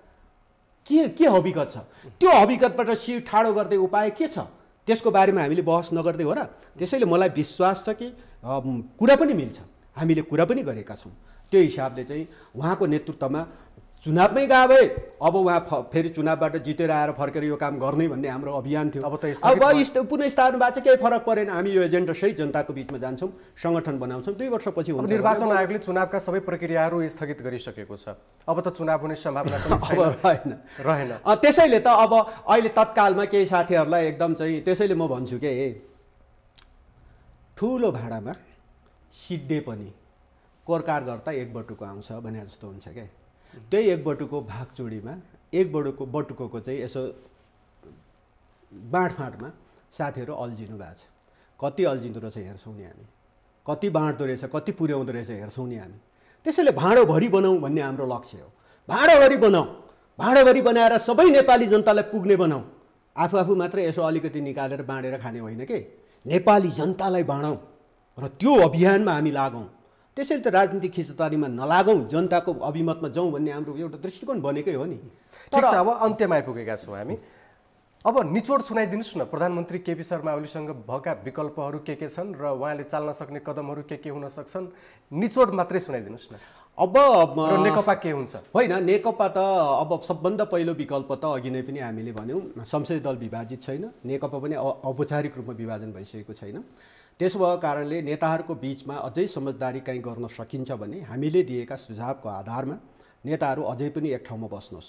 के हकीकत छ? त्यो हकीकतबाट सिट ठाडो गर्ने उपाय के छ? त्यसको बारेमा हामीले बहस नगर्दै हो र? त्यसैले मलाई विश्वास छ कि कुरा पनि मिल्छ, हामीले कुरा पनि गरेका छौँ। त्यो हिसाबले चाहिँ उहाँको नेतृत्वमा चुनावमै गए भए अब उहाँ फेरि चुनावबाट जितेर आएर फर्केर यो काम गर्ने भन्ने हाम्रो अभियान थियो। अब पुनः भएको छ, केही फरक परेन। हामी यो एजेन्डा सहित जनताको बिचमा जान्छौँ, सङ्गठन बनाउँछौँ। 2 वर्षपछि हुन्छ। निर्वाचन आयोगले चुनावका सबै प्रक्रियाहरू स्थगित गरिसकेको छ। अब त चुनाव हुने सम्भावना रहेन। त्यसैले त अब अहिले तत्कालमा केही साथीहरूलाई एकदम चाहिँ, त्यसैले म भन्छु के ठुलो भाँडामा सिद्धे पनि कोरकार गर्दा 1 बटुको आउँछ भने जस्तो हुन्छ क्या। त्यही 1 बटुको भागचुडीमा 1 बटुको चाहिँ यसो बाँडफाँडमा साथीहरू अल्झिनु भएको छ। कति अल्झिँदो रहेछ हेर्छौँ नि हामी, कति बाँड्दो रहेछ, कति पुर्याउँदो रहेछ हेर्छौँ नि हामी। त्यसैले भाँडोभरि बनाऊ भन्ने हाम्रो लक्ष्य हो। भाँडोभरि बनाऊ, भाँडोभरि बनाएर सबै नेपाली जनतालाई पुग्ने बनाऊ। आफू मात्रै यसो अलिकति निकालेर बाँडेर खाने होइन के, नेपाली जनतालाई बाँडौँ र त्यो अभियानमा हामी लागौँ। त्यसैले त राजनीतिक खिचतानीमा नलागौँ, जनताको अभिमतमा जाउँ भन्ने हाम्रो एउटा दृष्टिकोण बनेकै हो नि। तर अब अन्त्यमा आइपुगेका छौँ हामी। अब निचोड सुनाइदिनुहोस् न, प्रधानमन्त्री केपी शर्मा ओलीसँग भएका विकल्पहरू के छन् र उहाँले चाल्न सक्ने कदमहरू के हुन सक्छन्? निचोड मात्रै सुनाइदिनुहोस् न। अब नेकपा के हुन्छ? होइन, नेकपा त अब सबभन्दा पहिलो विकल्प त अघि नै पनि हामीले भन्यौँ, संसदीय दल विभाजित छैन, नेकपा पनि औपचारिक रूपमा विभाजन भइसकेको छैन। त्यसो भएको कारणले नेताहरूको बिचमा अझै समझदारी काहीँ गर्न सकिन्छ भने हामीले दिएका सुझावको आधारमा नेताहरू अझै पनि एक ठाउँमा बस्नुहोस्।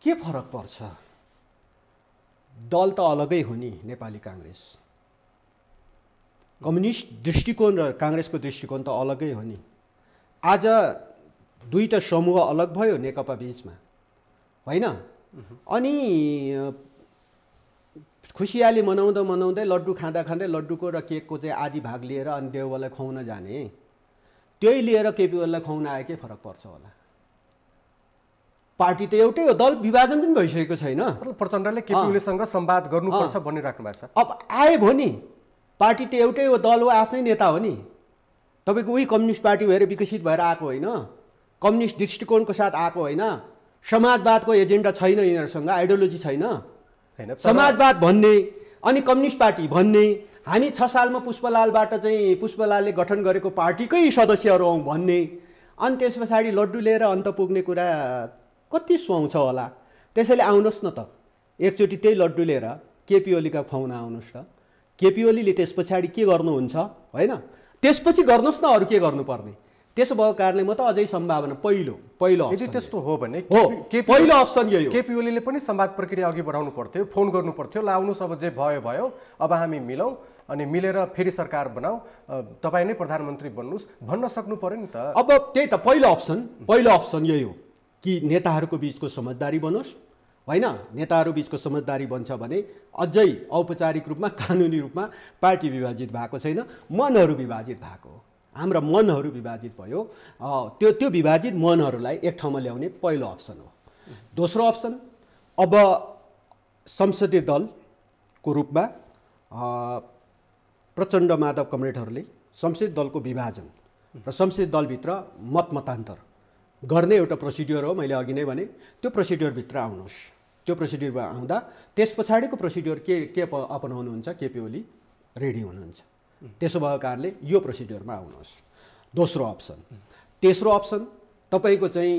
के फरक पर्छ? दल त अलगै हो नि। नेपाली काङ्ग्रेस, कम्युनिस्ट दृष्टिकोण र काङ्ग्रेसको दृष्टिकोण त अलगै हो नि। आज 2टा समूह अलग भयो नेकपा बिचमा, होइन? अनि खुसियाली मनाउँदै लड्डु खाँदै लड्डुको र केकको चाहिँ आधी भाग लिएर अनि देउवालाई खुवाउन जाने, त्यही लिएर केपी ओलीलाई खुवाउन आए के फरक पर्छ होला? पार्टी त एउटै हो, दल विभाजन पनि भइसकेको छैन। प्रचण्डले केपी ओलीसँग संवाद गर्नुपर्छ भनिराख्नु भएको छ। अब आए भयो नि, पार्टी त एउटै हो, दल हो, आफ्नै नेता हो नि। तपाईँको उही कम्युनिस्ट पार्टी भएर विकसित भएर आएको होइन, कम्युनिस्ट दृष्टिकोणको साथ आएको होइन। समाजवादको एजेन्डा छैन यिनीहरूसँग, आइडियोलोजी छैन। समाजवाद भन्ने अनि कम्युनिस्ट पार्टी भन्ने, हामी 6 सालमा पुष्पलालले गठन गरेको पार्टीकै सदस्यहरू हौँ भन्ने, अनि त्यस पछाडि लड्डु लिएर अन्त पुग्ने कुरा कति सुहाउँछ होला? त्यसैले आउनुहोस् न त, एकचोटि त्यही लड्डु लिएर केपी ओलीका खुवाउन आउनुहोस् त। केपी ओलीले त्यस पछाडि के गर्नुहुन्छ, होइन? त्यसपछि गर्नुहोस् न, अरू के गर्नुपर्ने? त्यसो भएको कारणले म त अझै सम्भावना पहिलो यदि त्यस्तो हो भने पहिलो अप्सन यही हो। केपी ओलीले पनि संवाद प्रक्रिया अघि बढाउनु पर्थ्यो, फोन गर्नु पर्थ्यो, ल आउनुहोस् अब जे भयो अब हामी मिलौँ अनि मिलेर फेरि सरकार बनाऊ, तपाईँ नै प्रधानमन्त्री बन्नुहोस् भन्न सक्नु पर्यो नि त। अब त्यही त पहिलो अप्सन यही हो कि नेताहरूको बिचको समझदारी बनोस्, होइन? नेताहरू बिचको समझदारी बन्छ भने अझै औपचारिक रूपमा कानुनी रूपमा पार्टी विभाजित भएको छैन, मनहरू विभाजित भएको हो। हाम्रा मनहरू विभाजित भयो, त्यो विभाजित मनहरूलाई एक ठाउँमा ल्याउने पहिलो अप्सन हो। दोस्रो अप्सन, अब संसदीय दलको रूपमा प्रचण्ड माधव कमरेडहरूले संसदीय दलको विभाजन र संसदीय दलभित्र मतमतान्तर गर्ने एउटा प्रोसिड्युर हो। मैले अघि नै भने त्यो प्रोसिड्युरभित्र आउनुहोस्। त्यो प्रोसिड्युरमा आउँदा त्यस पछाडिको प्रोसिड्युर के अपनाउनुहुन्छ, केपी ओली रेडी हुनुहुन्छ। त्यसो भएको कारणले यो प्रोसिड्युरमा आउनुहोस्। दोस्रो अप्सन। तेस्रो अप्सन, तपाईँको चाहिँ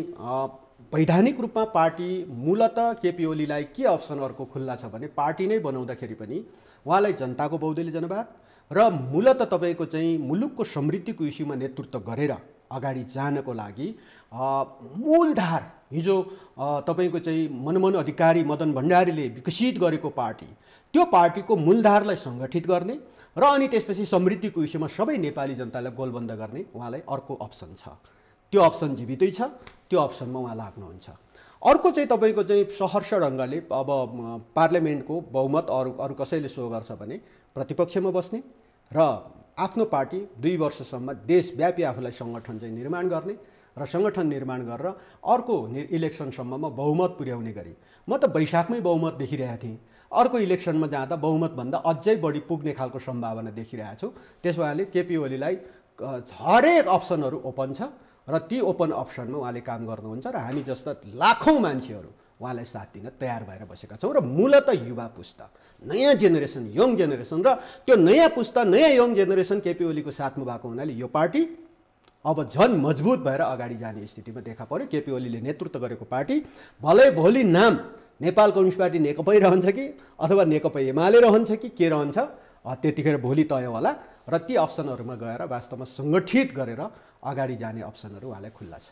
वैधानिक रूपमा पार्टी मूलतः केपी ओलीलाई के अप्सन अर्को खुल्ला छ भने पार्टी नै बनाउँदाखेरि पनि उहाँलाई जनताको बहुदलीय जनवाद र मूलतः तपाईँको चाहिँ मुलुकको समृद्धिको इस्युमा नेतृत्व गरेर अगाडि जानको लागि मूलधार हिजो तपाईको चाहिँ मनमोहन अधिकारी मदन भण्डारीले विकसित गरेको पार्टी, त्यो पार्टीको मूलधारलाई सङ्गठित गर्ने र अनि त्यसपछि समृद्धिको विषयमा सबै नेपाली जनतालाई गोलबन्द गर्ने उहाँलाई अर्को अप्सन छ। त्यो अप्सन जीवितै छ, त्यो अप्सनमा उहाँ लाग्नुहुन्छ। अर्को चाहिँ तपाईको चाहिँ सहर्ष ढङ्गले अब पार्लियामेन्टको बहुमत अरू कसैले सो गर्छ भने प्रतिपक्षमा बस्ने र आफ्नो पार्टी 2 वर्षसम्म देशव्यापी आफूलाई सङ्गठन चाहिँ निर्माण गर्ने र सङ्गठन निर्माण गरेर अर्को इलेक्सनसम्ममा बहुमत पुर्याउने गरी। म त वैशाखमै बहुमत देखिरहेको थिएँ, अर्को इलेक्सनमा जाँदा बहुमतभन्दा अझै बढी पुग्ने खालको सम्भावना देखिरहेको छु। त्यस भएले केपी ओलीलाई हरेक अप्सनहरू ओपन छ र ती ओपन अप्सनमा उहाँले काम गर्नुहुन्छ र हामी जस्ता लाखौँ मान्छेहरू उहाँलाई साथ दिन तयार भएर बसेका छौँ। र मूलतः युवा पुस्ता, नयाँ जेनेरेसन, यङ जेनेरेसन र त्यो नयाँ पुस्ता, नयाँ यङ जेनेरेसन केपी ओलीको साथमा भएको हुनाले यो पार्टी अब झन् मजबुत भएर अगाडि जाने स्थितिमा देखा पर्यो। केपी ओलीले नेतृत्व गरेको पार्टी भलै भोलि नाम नेपाल कम्युनिस्ट पार्टी नेकपै रहन्छ कि अथवा नेकपा एमाले रहन्छ कि के रहन्छ त्यतिखेर भोलि तय होला र ती अप्सनहरूमा गएर वास्तवमा सङ्गठित गरेर अगाडि जाने अप्सनहरू उहाँलाई खुल्ला छ।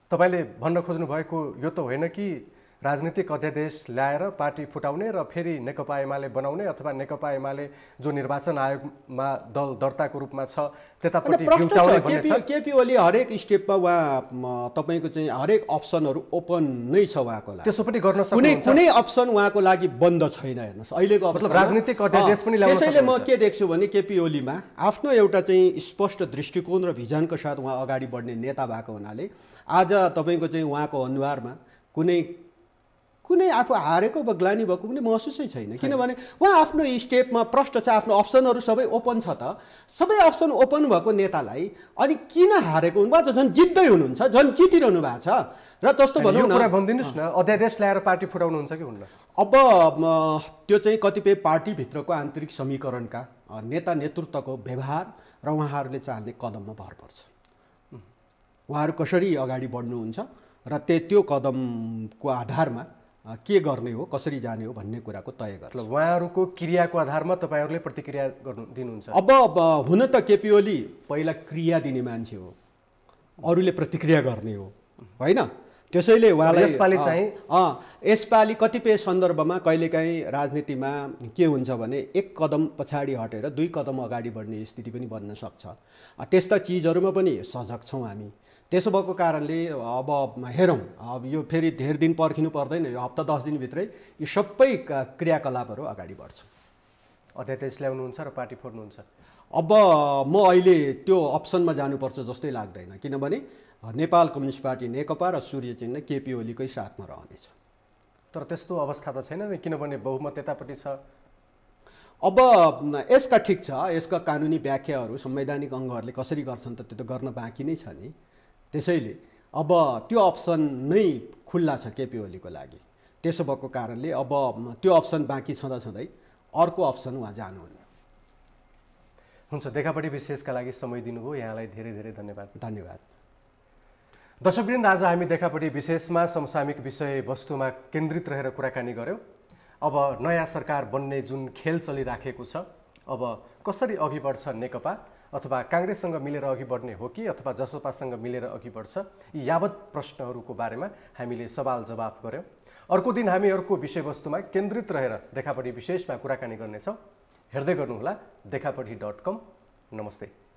तपाईले भन्न खोज्नु भएको यो त होइन कि राजनीतिक अध्यादेश ल्याएर पार्टी फुटाउने र फेरि नेकपा एमाले बनाउने अथवा नेकपा एमाले जो निर्वाचन आयोगमा दल दर्ताको रूपमा छ त्यतापट्टि बिउटाउने भन्ने छ। केपी ओली हरेक स्टेपमा उहाँ तपाईको चाहिँ हरेक अप्सनहरू ओपन नै छ उहाँको लागि। त्यसो पनि गर्न सक्नुहुन्छ। कुनै अप्सन उहाँको लागि बन्द छैन। हेर्नुहोस् अहिलेको मतलब राजनीतिक अध्यादेश पनि ल्याउन सक्नुहुन्छ। त्यसैले म के देख्छु भने केपी ओलीमा आफ्नो एउटा चाहिँ स्पष्ट दृष्टिकोण र भिजनको साथ उहाँ अगाडि बढ्ने नेता भएको हुनाले आज तपाईको चाहिँ उहाँको अनुहारमा कुनै आफू हारेको वा ग्लानी भएको कुनै महसुसै छैन। किनभने उहाँ आफ्नो स्टेपमा प्रष्ट छ, आफ्नो अप्सनहरू सबै ओपन छ। त सबै अप्सन ओपन भएको नेतालाई अनि किन हारेको हुनुभयो? झन् जित्दै हुनुहुन्छ, झन् जितिरहनु भएको छ। र जस्तो भनौँ न, कुरा भनिदिनुहोस् न, अध्यादेश ल्याएर पार्टी फुटाउनुहुन्छ कि हुन्न? अब त्यो चाहिँ कतिपय पार्टीभित्रको आन्तरिक समीकरणका नेता नेतृत्वको व्यवहार र उहाँहरूले चाल्ने कदममा भर पर्छ। उहाँहरू कसरी अगाडि बढ्नुहुन्छ र त्यो कदमको आधारमा के गर्ने हो, कसरी जाने हो भन्ने कुराको तय गर्छ। उहाँहरूको क्रियाको आधारमा तपाईँहरूले प्रतिक्रिया दिनुहुन्छ? अब हुन त केपी ओली पहिला क्रिया दिने मान्छे हो, अरूले प्रतिक्रिया गर्ने हो, होइन? त्यसैले उहाँलाई यसपालि कतिपय सन्दर्भमा कहिलेकाहीँ राजनीतिमा के हुन्छ भने एक कदम पछाडि हटेर 2 कदम अगाडि बढ्ने स्थिति पनि बन्न सक्छ। त्यस्ता चिजहरूमा पनि सजग छौँ हामी। त्यसो भएको कारणले अब हेरौँ, अब यो फेरि धेर दिन पर्खिनु पर्दैन, यो हप्ता 10 दिनभित्रै यो सबै क्रियाकलापहरू अगाडि बढ्छ। अध्यादेश ल्याउनुहुन्छ र पार्टी फोड्नुहुन्छ? अब म अहिले त्यो अप्सनमा जानुपर्छ जस्तै लाग्दैन, किनभने नेपाल कम्युनिस्ट पार्टी नेकपा र सूर्य चिन्ह केपी ओलीकै साथमा रहनेछ। तर त्यस्तो अवस्था त छैन नि, किनभने बहुमत यतापट्टि छ। अब यसका ठिक छ, यसका कानुनी व्याख्याहरू संवैधानिक अङ्गहरूले कसरी गर्छन् त त्यो त गर्न बाँकी नै छ नि। त्यसैले अब त्यो अप्सन नै खुल्ला छ केपी ओलीको लागि। त्यसो भएको कारणले अब त्यो अप्सन बाँकी छँदै अर्को अप्सन उहाँ जानुहुन्न। हुन्छ, देखापट्टि विशेषका लागि समय दिनुभयो, यहाँलाई धेरै धेरै धन्यवाद। धन्यवाद। दर्शकवृन्द, आज हामी देखापट्टि विशेषमा समसामयिक विषयवस्तुमा केन्द्रित रहेर कुराकानी गऱ्यौँ। अब नयाँ सरकार बन्ने जुन खेल चलिराखेको छ, अब कसरी अघि बढ्छ नेकपा अथवा काङ्ग्रेससँग मिलेर अघि बढ्ने हो कि अथवा जसपासँग मिलेर अघि बढ्छ, यी यावत प्रश्नहरूको बारेमा हामीले सवाल जवाफ गऱ्यौँ। अर्को दिन हामी अर्को विषयवस्तुमा केन्द्रित रहेर देखापट्टि विशेषमा कुराकानी गर्नेछौँ। हेर्दै गर्नुहोला देखापट्टि.com। नमस्ते।